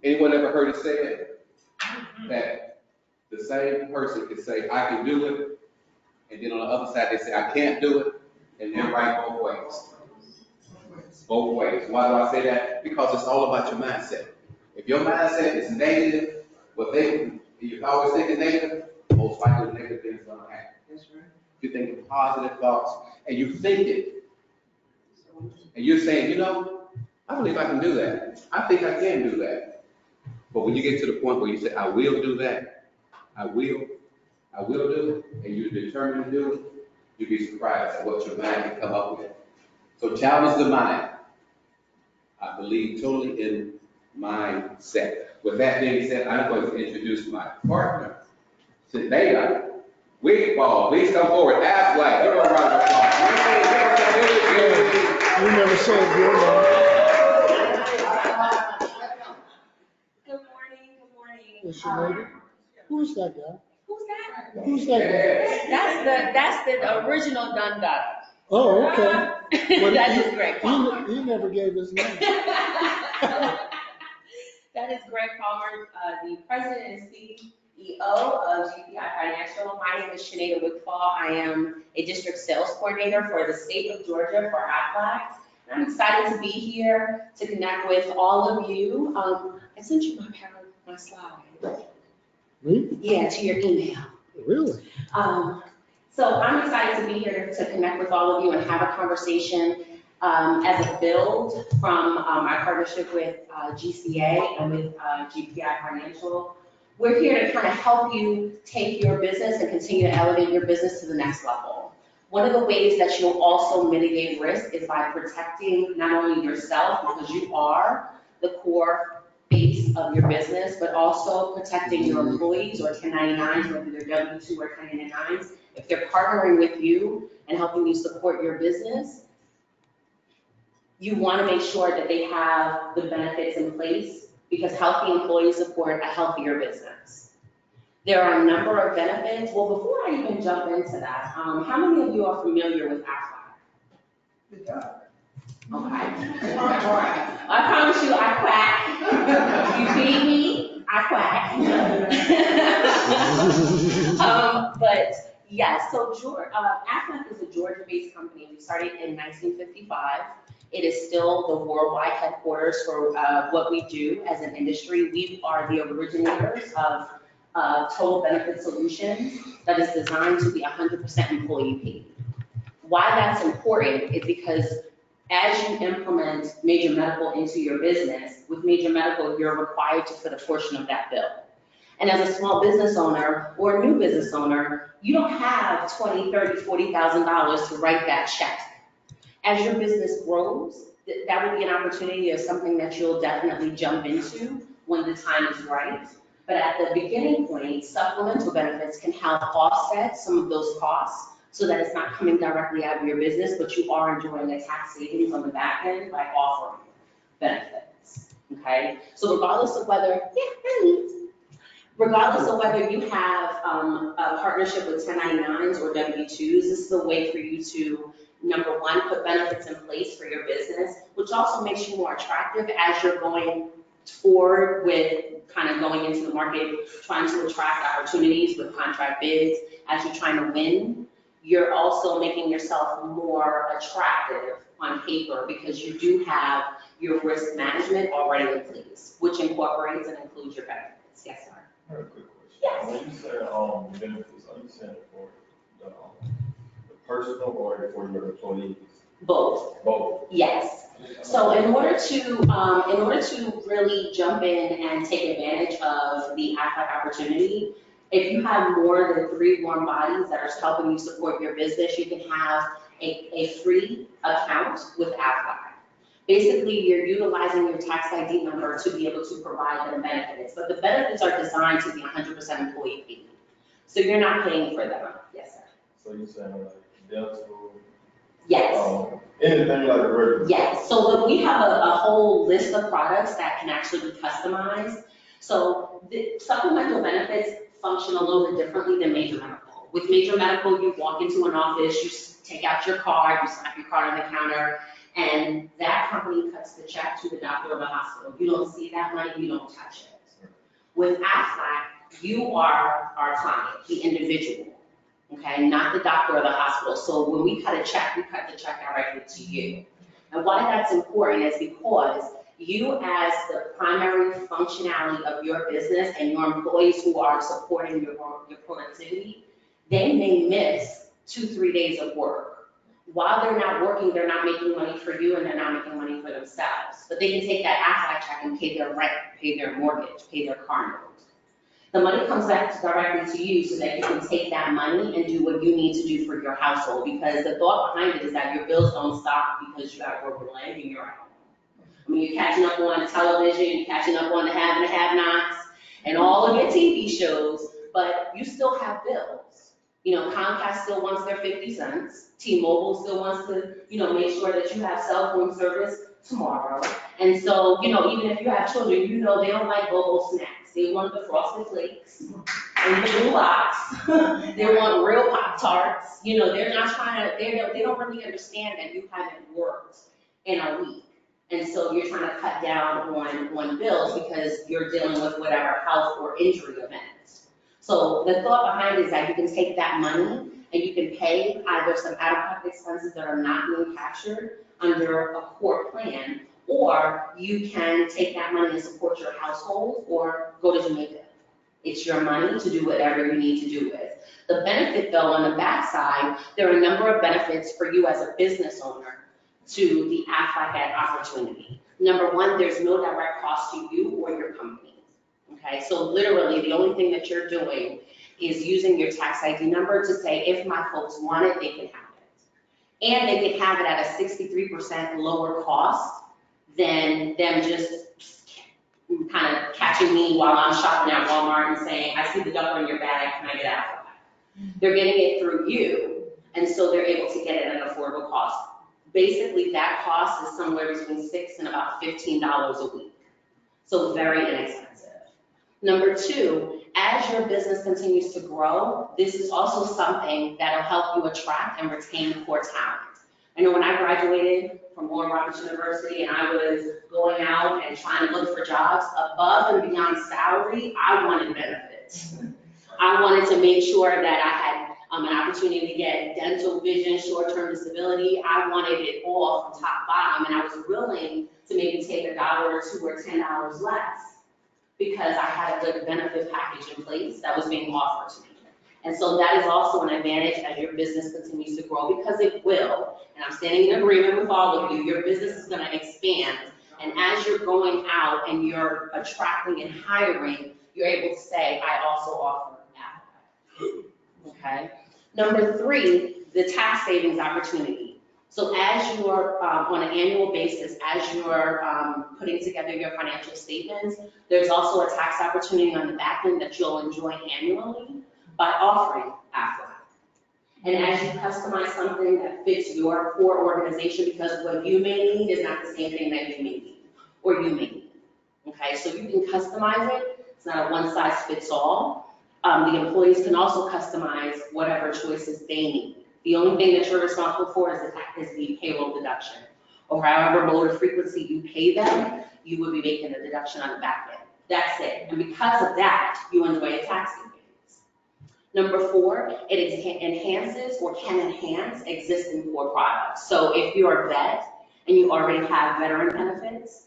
Anyone ever heard it said that the same person can say, I can do it, and then on the other side they say, I can't do it, and they're right both ways. Both ways. Why do I say that? Because it's all about your mindset. If your mindset is negative, you're always thinking negative, most likely negative things are going to happen. That's right. You're thinking positive thoughts, and you think it. And you're saying, I believe I can do that. I think I can do that. But when you get to the point where you say, I will do that, I will do it, and you're determined to do it, you'll be surprised at what your mind can come up with. So challenge the mind. I believe totally in mindset. With that being said, I'm going to introduce my partner today. Wigball, please come forward. Aflac, give her a round of applause. You never said your name. Good morning. What's your name? Who's that guy? Who's that? Who's that guy? That's the original Dundada. Oh, okay. That is Greg Palmer. He never gave his name. That is Greg Palmer, the president and CEO of GPI Financial. My name is Sinead Wickfall. I am a district sales coordinator for the state of Georgia for Aflac. I'm excited to be here to connect with all of you. I sent you my slide. Me? Yeah, to your email. Really? So I'm excited to be here to connect with all of you and have a conversation as a build from our partnership with GCA and with GPI Financial. We're here to kind of help you take your business and continue to elevate your business to the next level. One of the ways that you'll also mitigate risk is by protecting not only yourself, because you are the core base of your business, but also protecting your employees or 1099s, whether they're W-2 or 1099s. If they're partnering with you and helping you support your business, you want to make sure that they have the benefits in place, because healthy employees support a healthier business. There are a number of benefits. Well, before I even jump into that, how many of you are familiar with Aflac? Okay. I promise you, I quack. You feed me, I quack. But yes, so Aflac is a Georgia-based company. We started in 1955. It is still the worldwide headquarters for what we do as an industry. We are the originators of total benefit solutions that is designed to be 100% employee paid. Why that's important is because as you implement major medical into your business, with major medical, you're required to put a portion of that bill. And as a small business owner or a new business owner, you don't have $20,000, $30,000, $40,000 to write that check. As your business grows, that will be an opportunity or something that you'll definitely jump into when the time is right. But at the beginning point, supplemental benefits can help offset some of those costs so that it's not coming directly out of your business, but you are enjoying a tax savings on the back end by offering benefits, okay? So regardless of whether you have a partnership with 1099s or W-2s, this is a way for you to, number one, put benefits in place for your business, which also makes you more attractive as you're going forward with kind of going into the market, trying to attract opportunities with contract bids. As you're trying to win, you're also making yourself more attractive on paper because you do have your risk management already in place, which incorporates and includes your benefits. Yes, sir. I have a quick question. Yes. When you say benefits, are you saying it for the personal or for your employees? Both. Both. Yes. So in order to really jump in and take advantage of the Aflac opportunity, if you have more than 3 warm bodies that are helping you support your business, you can have a free account with Aflac. Basically, you're utilizing your tax ID number to be able to provide them benefits, but the benefits are designed to be 100% employee paid. So you're not paying for them. Yes, sir. So you're saying like dental? Yes. Anything like a regular? Yes, so we have a whole list of products that can actually be customized. So the supplemental benefits function a little bit differently than major medical. With major medical, you walk into an office, you take out your card, you slap your card on the counter, and that company cuts the check to the doctor or the hospital. You don't see that money, you don't touch it. With Aflac, you are our client, the individual. Okay, not the doctor or the hospital. So when we cut a check, we cut the check directly to you. And why that's important is because you, as the primary functionality of your business and your employees who are supporting your productivity, they may miss 2-3 days of work. While they're not working, they're not making money for you and they're not making money for themselves. But they can take that Aflac check and pay their rent, pay their mortgage, pay their car note. The money comes back directly to you so that you can take that money and do what you need to do for your household, because the thought behind it is that your bills don't stop because you got a broken leg and you're at home. I mean, you're catching up on television, you're catching up on the have and the have-nots, and all of your TV shows, but you still have bills. You know, Comcast still wants their 50 cents. T-Mobile still wants to, you know, make sure that you have cell phone service tomorrow. And so, you know, even if you have children, you know they don't like Bobo snacks. They want the Frosted Flakes and the blue box. They want real Pop-Tarts. You know, they're not trying to, they don't really understand that you haven't worked in a week. And so you're trying to cut down on bills because you're dealing with whatever health or injury event. So the thought behind it is that you can take that money and you can pay either some out-of-pocket expenses that are not being captured under a core plan, or you can take that money and support your household or go to Jamaica. It's your money to do whatever you need to do with. The benefit though, on the backside, there are a number of benefits for you as a business owner to the Aflac opportunity. Number one, there's no direct cost to you or your company. Okay, so literally the only thing that you're doing is using your tax ID number to say, if my folks want it, they can have it. And they can have it at a 63% lower cost than them just kind of catching me while I'm shopping at Walmart and saying, I see the duck in your bag, can I get Aflac? They're getting it through you, and so they're able to get it at an affordable cost. Basically, that cost is somewhere between $6 and about $15 a week. So very inexpensive. Number two, as your business continues to grow, this is also something that'll help you attract and retain core talent. I know when I graduated from Warren Robins University and I was going out and trying to look for jobs above and beyond salary, I wanted benefits. I wanted to make sure that I had an opportunity to get dental, vision, short-term disability. I wanted it all from top bottom, and I was willing to maybe take $1 or $2 or $10 less because I had a good benefit package in place that was being offered to me. And so that is also an advantage as your business continues to grow, because it will, and I'm standing in agreement with all of you, your business is gonna expand. And as you're going out and you're attracting and hiring, you're able to say, I also offer Aflac. Okay. Number three, the tax savings opportunity. So as you are on an annual basis, as you are putting together your financial statements, there's also a tax opportunity on the back end that you'll enjoy annually by offering Aflac. And as you customize something that fits your core organization, because what you may need is not the same thing that you may need, or you may need. Okay, so you can customize it. It's not a one-size-fits-all. The employees can also customize whatever choices they need. The only thing that you're responsible for is the payroll deduction, or however low the frequency you pay them, you would be making a deduction on the back end. That's it. And because of that, you enjoy a tax savings. Number four, it enhances or can enhance existing core products. So if you're a vet and you already have veteran benefits,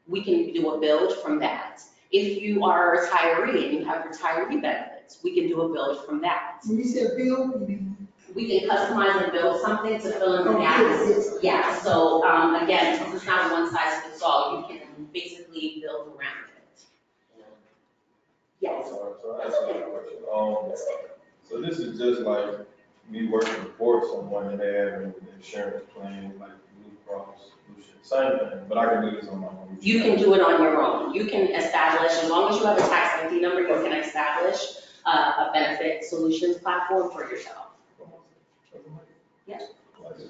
we can do a build from that. If you are a retiree and you have retiree benefits, we can do a build from that. When you say build, you mean? We can customize and build something to fill in the gaps. Yeah, so again, since it's not a one size fits all, you can basically build around it. Yes. So I have a question. So this is just like me working for someone and they have an insurance plan, like Blue Cross, Blue Shield, same thing, but I can do this on my own. You can do it on your own. You can establish, as long as you have a tax ID number, you can establish a benefit solutions platform for yourself. Yes.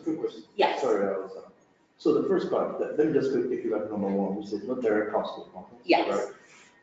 Quick question. Yes. Sorry, so the first part, let me just quickly pick you up number one, which is not direct cost to the company. Yes. Right?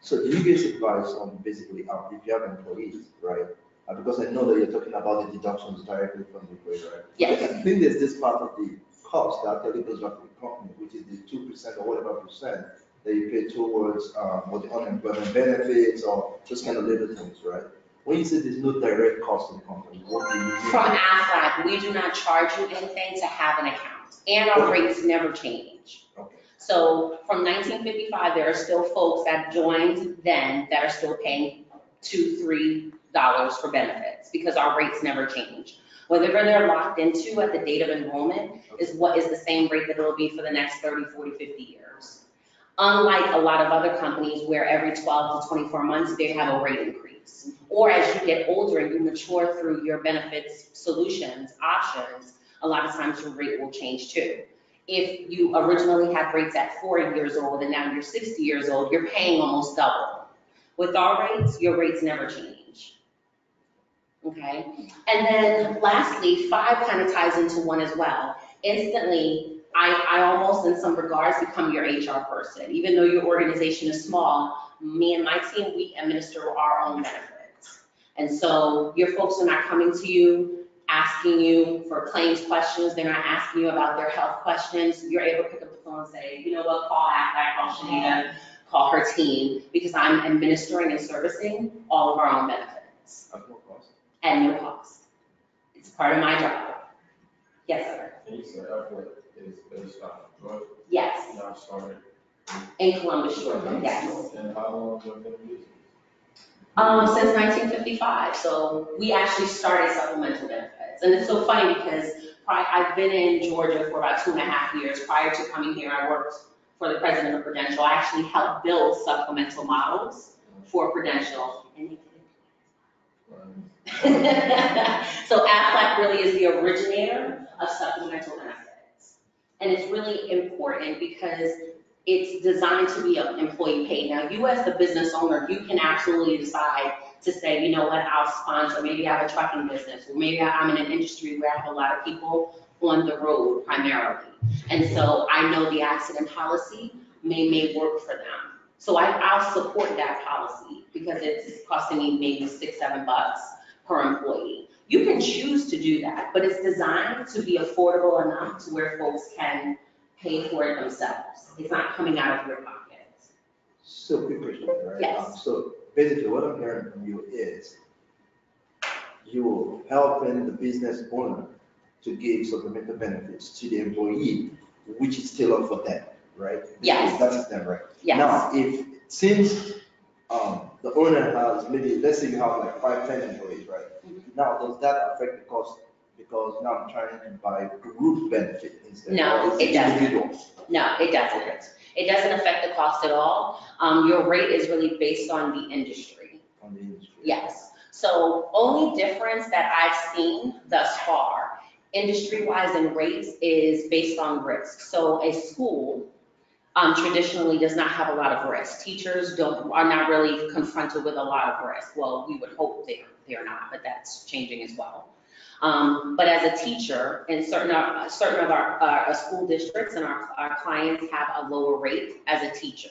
So do you guys advise on basically, if you have employees, right? Because I know that you're talking about the deductions directly from the employee, right? Yes. I think there's this part of the cost that actually goes back to the company, which is the 2% or whatever percent that you pay towards what the unemployment benefits or just kind of little things, right? When you say there's no direct cost to the company, what do you mean? From Aflac, we do not charge you anything to have an account, and our rates never change. Okay. So from 1955, there are still folks that joined then that are still paying $2, $3 for benefits because our rates never change. Whatever they're locked into at the date of enrollment is what is the same rate that it'll be for the next 30, 40, 50 years. Unlike a lot of other companies where every 12 to 24 months they have a rate increase. Or as you get older and you mature through your benefits solutions, options, a lot of times your rate will change too. if you originally had rates at 40 years old and now you're 60 years old, you're paying almost double. With our rates, your rates never change. Okay? And then lastly, 5 kind of ties into 1 as well. Instantly, I almost in some regards become your HR person. Even though your organization is small, me and my team, we administer our own benefits. And so your folks are not coming to you, asking you for claims questions. They're not asking you about their health questions. You're able to pick up the phone and say, you know what, call Aflac, call Shanita, call her team, because I'm administering and servicing all of our own benefits. At no cost. At no cost. It's part of my job. Yes, sir. And you said Aflac is based out of Georgia? Yes. Y'all started? In Columbus, Georgia, yes. And how long have you been in business? Since 1955. So we actually started supplemental benefits. And it's so funny because I've been in Georgia for about 2.5 years. Prior to coming here, I worked for the president of Prudential. I actually helped build supplemental models for Prudential. And so Aflac really is the originator of supplemental benefits. And it's really important because it's designed to be employee paid. Now, you as the business owner, you can absolutely decide to say, you know what, I'll sponsor, maybe I have a trucking business, or maybe I'm in an industry where I have a lot of people on the road primarily. And so I know the accident policy may work for them. So I'll support that policy because it's costing me maybe $6-7 per employee. You can choose to do that, but it's designed to be affordable enough to where folks can pay for it themselves. It's not coming out of your pocket. So quick question, right? Yes. So basically what I'm hearing from you is you're helping the business owner to give supplemental benefits to the employee, which is tailored for them, right? Yes. That's them, right? Yes. Now, since the owner has maybe, let's say you have like 5-10 employees, right? Now, does that affect the cost? Because now I'm trying to buy group benefit instead. No, it doesn't. Individual? No, it doesn't. It doesn't affect the cost at all. Your rate is really based on the industry. On the industry. Yes. So only difference that I've seen thus far, industry-wise in rates, is based on risk. So a school traditionally does not have a lot of risk. Teachers are not really confronted with a lot of risk. Well, we would hope they're not, but that's changing as well. But as a teacher, in certain of our school districts and our clients have a lower rate as a teacher.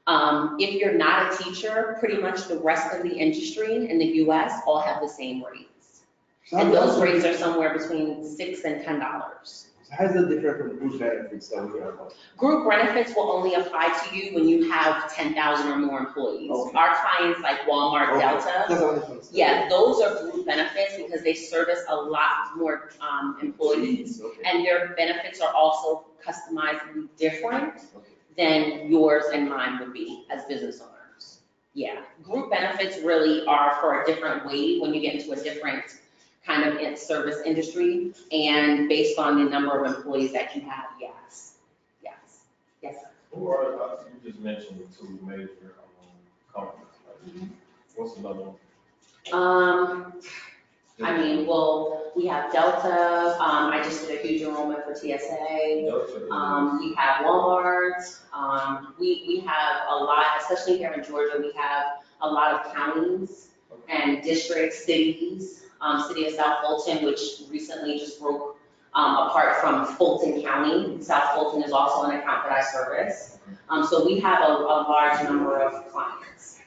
If you're not a teacher, pretty much the rest of the industry in the US all have the same rates. And those rates are somewhere between $6 and $10. How is it different from group benefits that we hear about? Group benefits will only apply to you when you have 10,000 or more employees. Okay. Our clients like Walmart, Delta, yeah, those are group benefits because they service a lot more employees. Okay. And their benefits are also customizably different than yours and mine would be as business owners. Yeah, group benefits really are for a different wave when you get into a different kind of service industry, and based on the number of employees that you have, yes. Yes, yes, sir. Who are, you just mentioned the 2 major companies. Like, what's another one? I mean, well, we have Delta, I just did a huge enrollment for TSA. Delta, We have Walmart, we have a lot, especially here in Georgia, we have a lot of counties and districts, cities. City of South Fulton, which recently just broke apart from Fulton County. South Fulton is also an account that I service. So we have a large number of clients.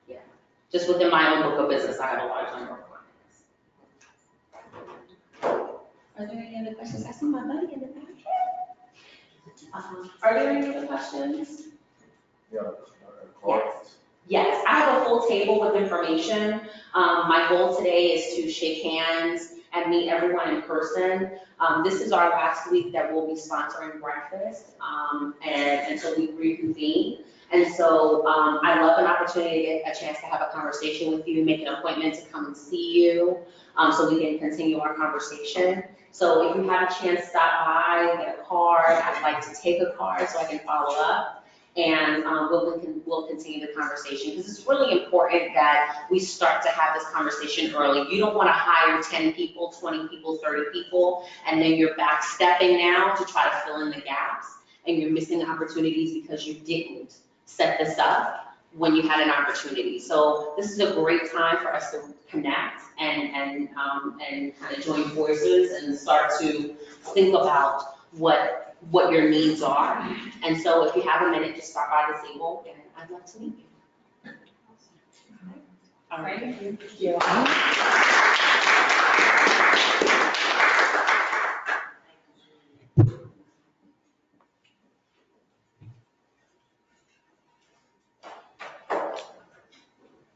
Yeah, just within my own book of business, I have a large number of clients. Are there any other questions? I see my buddy in the back. Are there any other questions? Yeah. Yes. Yes, I have a full table with information. My goal today is to shake hands and meet everyone in person. This is our last week that we'll be sponsoring breakfast, and until we reconvene. And so I love an opportunity to get a chance to have a conversation with you, make an appointment to come and see you, so we can continue our conversation. So if you have a chance, stop by, get a card. I'd like to take a card so I can follow up. And we'll continue the conversation, because it's really important that we start to have this conversation early. You don't want to hire 10 people, 20 people, 30 people, and then you're backstepping now to try to fill in the gaps, and you're missing opportunities because you didn't set this up when you had an opportunity. So this is a great time for us to connect and kind of join forces and start to think about what your needs are. And so if you have a minute, just stop by the table, and I'd love to meet you. All right. Thank you.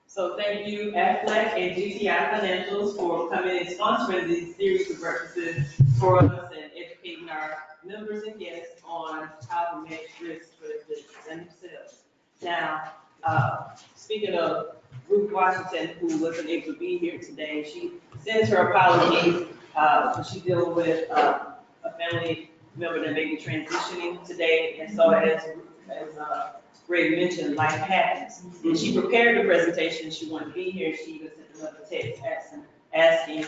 So thank you, Aflac and GPI Financials, for coming and sponsoring these series of breakfasts for us and educating our members and guests on how to manage risk for the business and themselves. Now, speaking of Ruth Washington, who wasn't able to be here today, she sends her apologies. She's dealing with a family member that may be transitioning today, and so as Greg mentioned, life happens. And she prepared the presentation. She wanted to be here. She even sent another text asking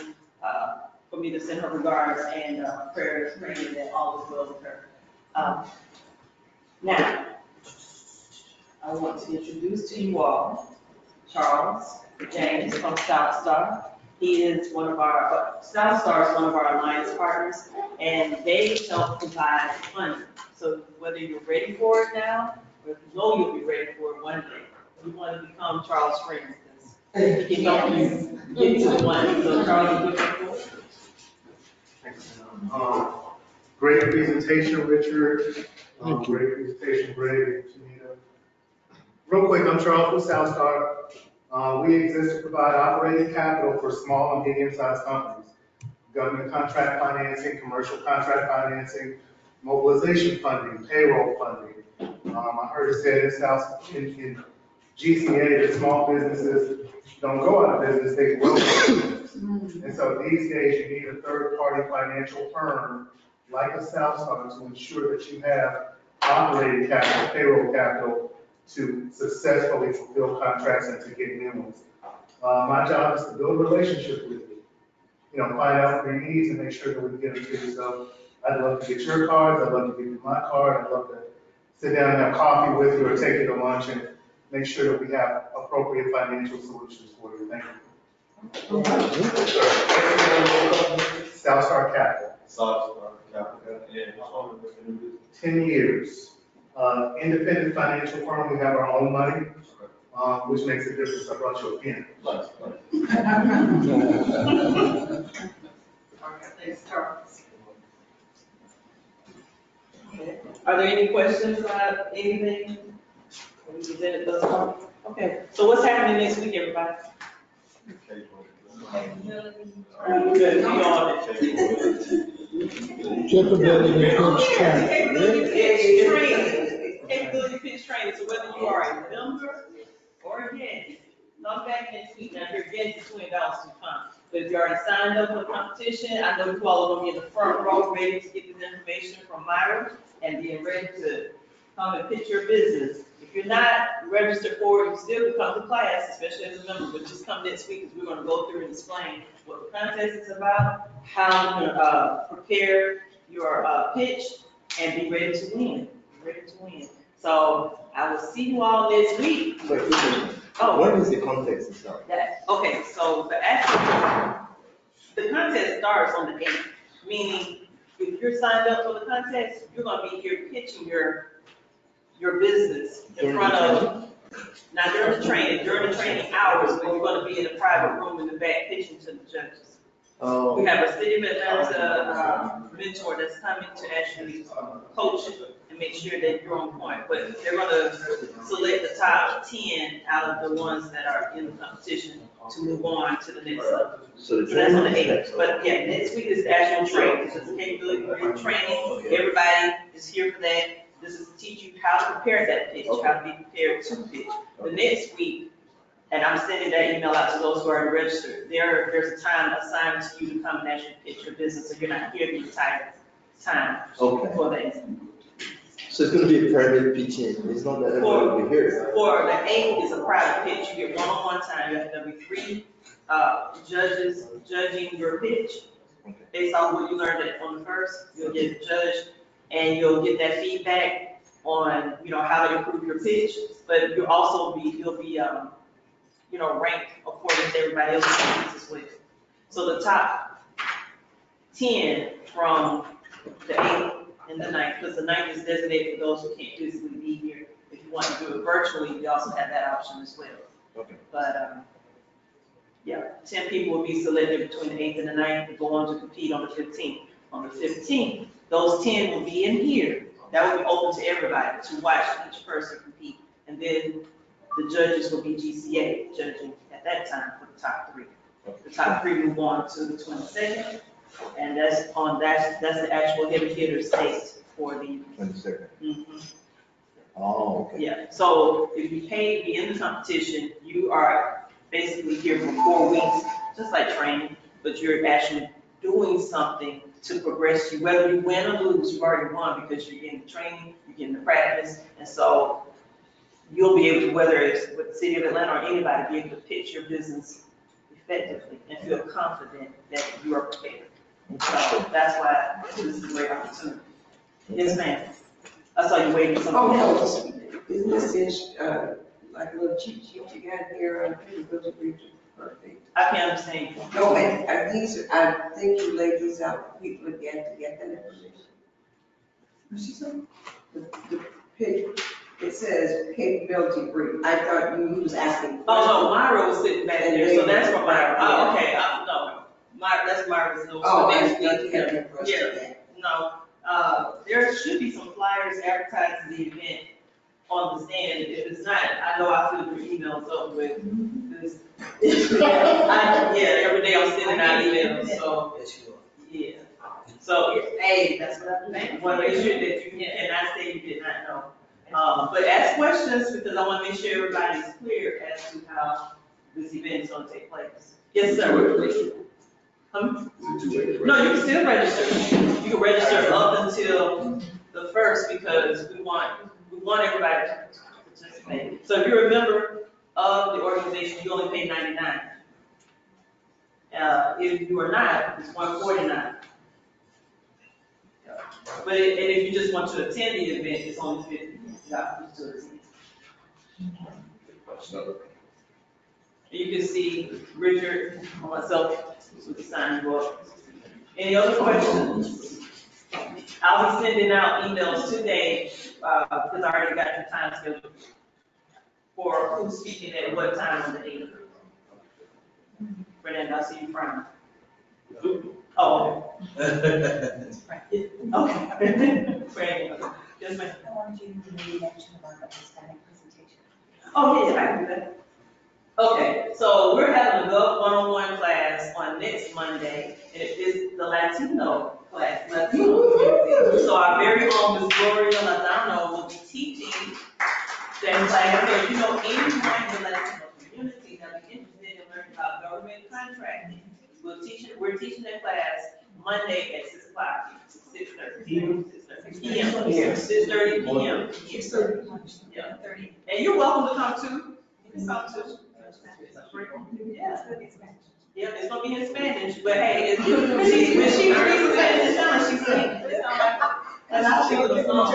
for me to send her regards and prayers, praying that all is well with her. Now, I want to introduce to you all Charles James from South Star. He is one of our, South Star is one of our alliance partners, and they help provide funding. So whether you're ready for it now, or if you know you'll be ready for it one day, you want to become Charles' friend, because he can help you get to the one. So Charles, you can Great presentation, Richard. Great presentation, Greg and Janita. Real quick, I'm Charles with South Star. We exist to provide operating capital for small and medium-sized companies. Government contract financing, commercial contract financing, mobilization funding, payroll funding. I heard it said in GCA that small businesses don't go out of business, they grow. And so these days you need a third-party financial firm like a South Star to ensure that you have operating capital, payroll capital to successfully fulfill contracts and to get new ones. My job is to build a relationship with you, find out your needs and make sure that we get them to you. So I'd love to get your cards, I'd love to give you my card, I'd love to sit down and have coffee with you or take you to lunch and make sure that we have appropriate financial solutions for you. Thank you. South Star Capital. South Star Capital, and how long have you been in business? 10 years. Independent financial firm, we have our own money, which makes a difference. I brought you a pen. All right, thanks, Charles. Okay. Are there any questions about anything? We presented thus far? Okay, so what's happening next week, everybody? Good, we on it. Capability pitch training. Capability pitch training, so whether you are a member or a guest, come back next week. Now, if you're a guest, it's $20 to come. But if you already signed up for the competition, I know you all are gonna be in the front row, ready to get this information from Myra and being ready to come and pitch your business. If you're not registered for it, you still can come to class, especially as a member, but just come next week, because we're gonna go through and explain what the contest is about, how you can prepare your pitch, and be ready to win. So I will see you all next week. What is the contest itself? Okay, so the contest starts on the 8th, meaning if you're signed up for the contest, you're gonna be here pitching your business in front of, not during the training hours, but you're gonna be in a private room in the back pitching to the judges. Oh. We have a city of Atlanta mentor that's coming to actually coach you and make sure that you're on point. But they're gonna select the top 10 out of the ones that are in the competition to move on to the next level. So that's on the 8th. But yeah, next week is the actual training. This is capability training. Everybody is here for that. This is to teach you how to prepare that pitch, how to be prepared to pitch. The next week, and I'm sending that email out to those who are registered, there's a time assigned to you to come and actually pitch your business, so you're not here the entire time for that. So it's gonna be a private pitching, it's not that everybody will be here. For the 8th is a private pitch, you get one-on-one time, you have to be 3 judges judging your pitch. Based on what you learned on the first, you'll get judged, and you'll get that feedback on, how to improve your pitch, but you'll be ranked according to everybody else's pitch as well. So the top 10 from the 8th and the 9th, because the 9th is designated for those who can't physically be here. If you want to do it virtually, you also have that option as well. Okay. But, 10 people will be selected between the 8th and the 9th to go on to compete on the 15th. On the 15th, those 10 will be in here. That will be open to everybody to watch each person compete. And then the judges will be GCA judging at that time for the top 3. The top 3 move on to the 22nd, and that's the actual heavy hitters date for the 22nd. Mm-hmm. Oh, okay. Yeah, so if you pay to be in the competition, you are basically here for 4 weeks, just like training, but you're actually doing something to progress you. Whether you win or lose, you've already won because you're getting the training, you're getting the practice, and so you'll be able to, whether it's with the city of Atlanta or anybody, be able to pitch your business effectively and feel confident that you are prepared. So that's why this is a great opportunity. Yes, ma'am. I saw you waiting for something. Oh, no, isn't this like a little cheat sheet you got here, perfect? I can't understand. No, and these, I think you laid these out for people to get that information. What's she saying? The page, it says capability brief. I thought you was asking. Oh, no, Myra was sitting back there, so that's from Myra. Oh, okay, no, that's Myra's notes. Oh, Yeah, no, there should be some flyers advertising the event on the stand. If it's not, I know I filled your emails up with this. Every day I'm sending out emails, so, yeah. So, hey, that's what I'm saying. Want to make sure that you cannot say you did not know. But ask questions because I want to make sure everybody's clear as to how this event is going to take place. Yes, sir. No, you can still register. You can register up until the 1st because we want everybody to participate. So if you're a member of the organization, you only pay $99. If you are not, it's $149. But if you just want to attend the event, it's only $50 to attend. You can see Richard and myself with the sign board. Any other questions? I'll be sending out emails today because I already got your time scheduled for who's speaking at what time on the 8th. Fernanda, I see you frowning. Oh. Okay. Great. Yes, ma'am. I wanted you to maybe mention about the Hispanic presentation. Oh, yeah, I can do that. Okay, so we're having a Gov one-on-one class on next Monday, and it is the Latino class. So our very own Ms. Gloria Lozano will be teaching that class. So if you know anyone in the Latino community that be interested in learning about government contracting, we're teaching that class Monday at 6 o'clock, 6:30 p.m. 6:30 p.m. 6:30. Yeah. And you're welcome to come too. You can come too. Yeah, it's gonna be in Spanish, but hey, when she reads Spanish, it sounds like she's singing. It sounds like, and I'll sing the song.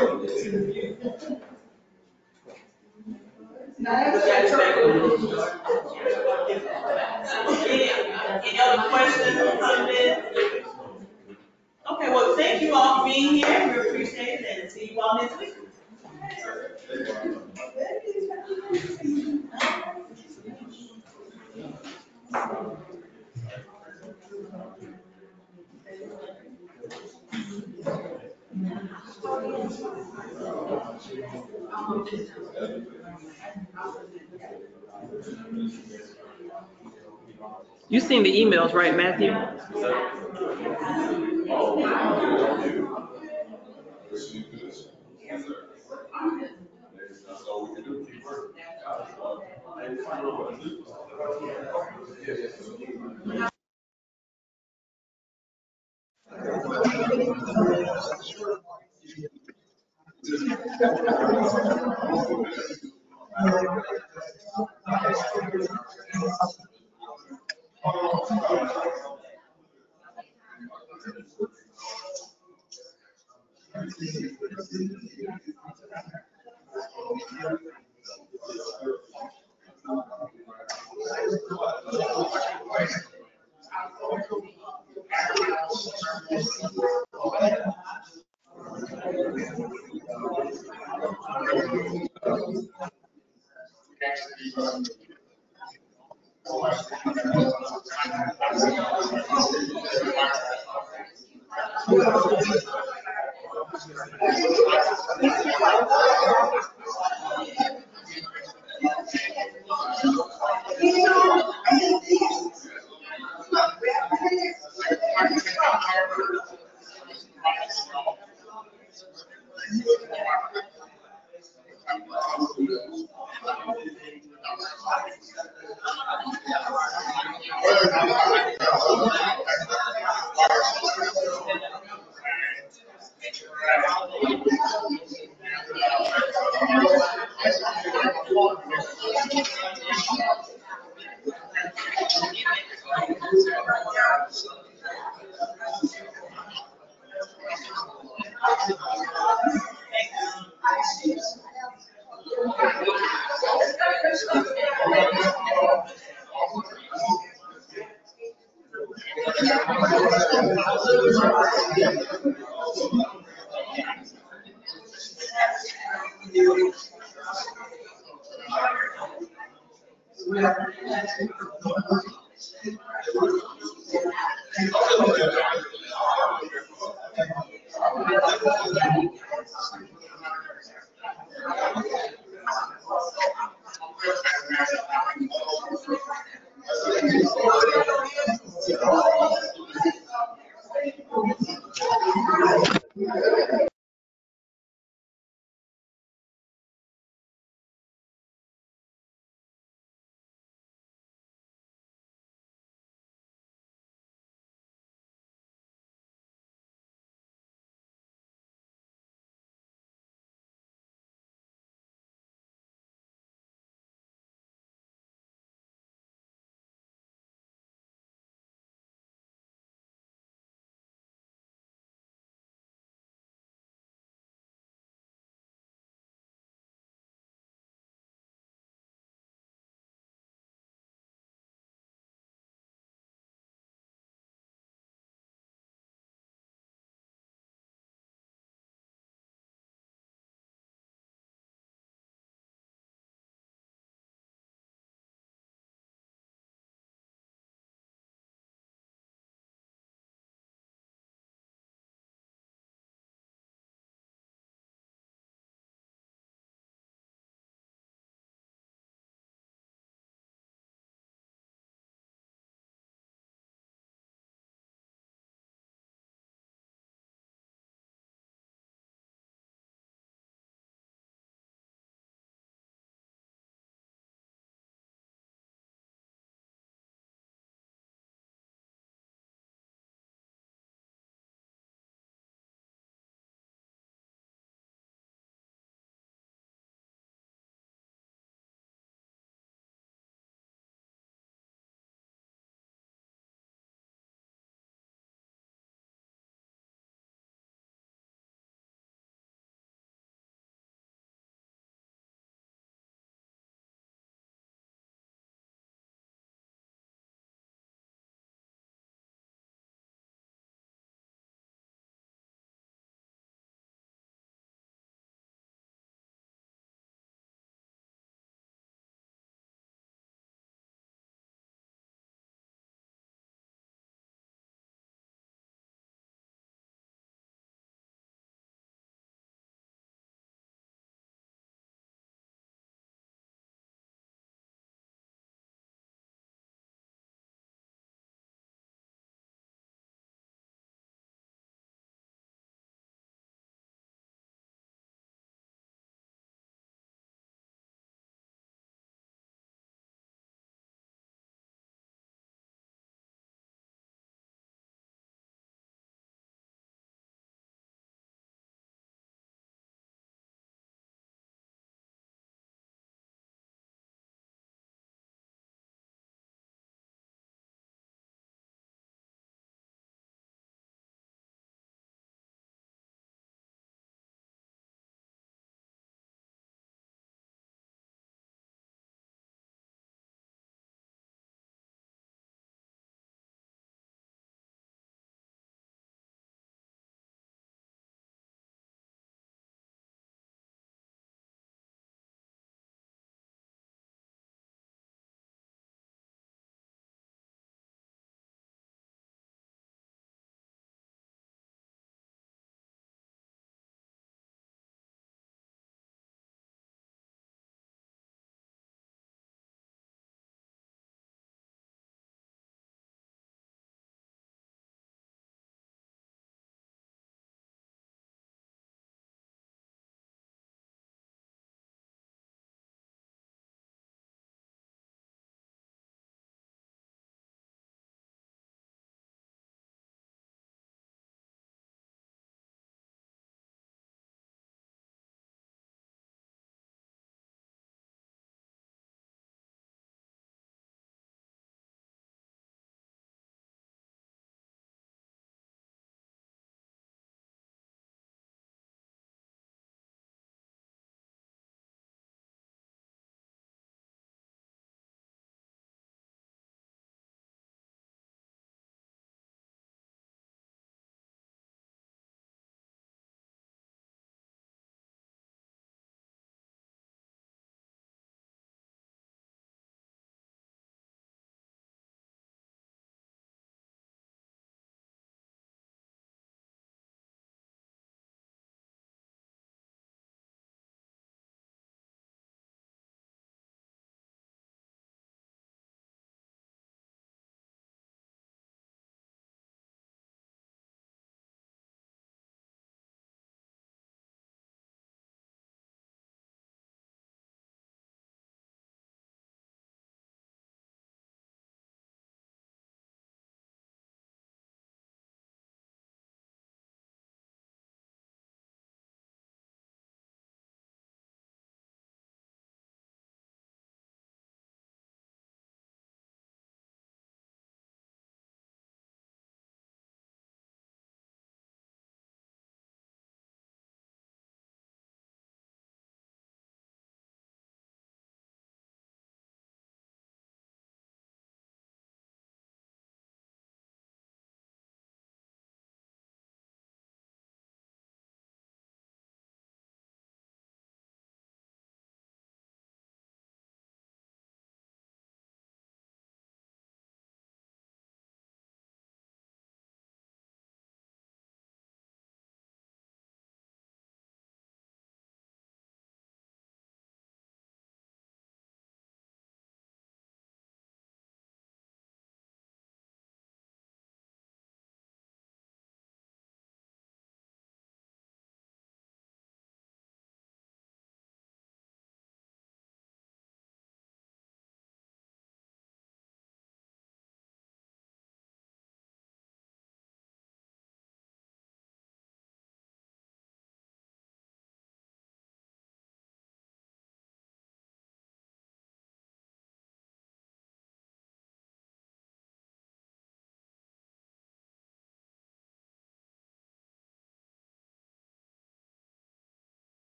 Any other questions or comments? Okay, well, thank you all for being here. We appreciate it and see you all next week. You seen the emails, right, Matthew? That's all we can do. Keep working.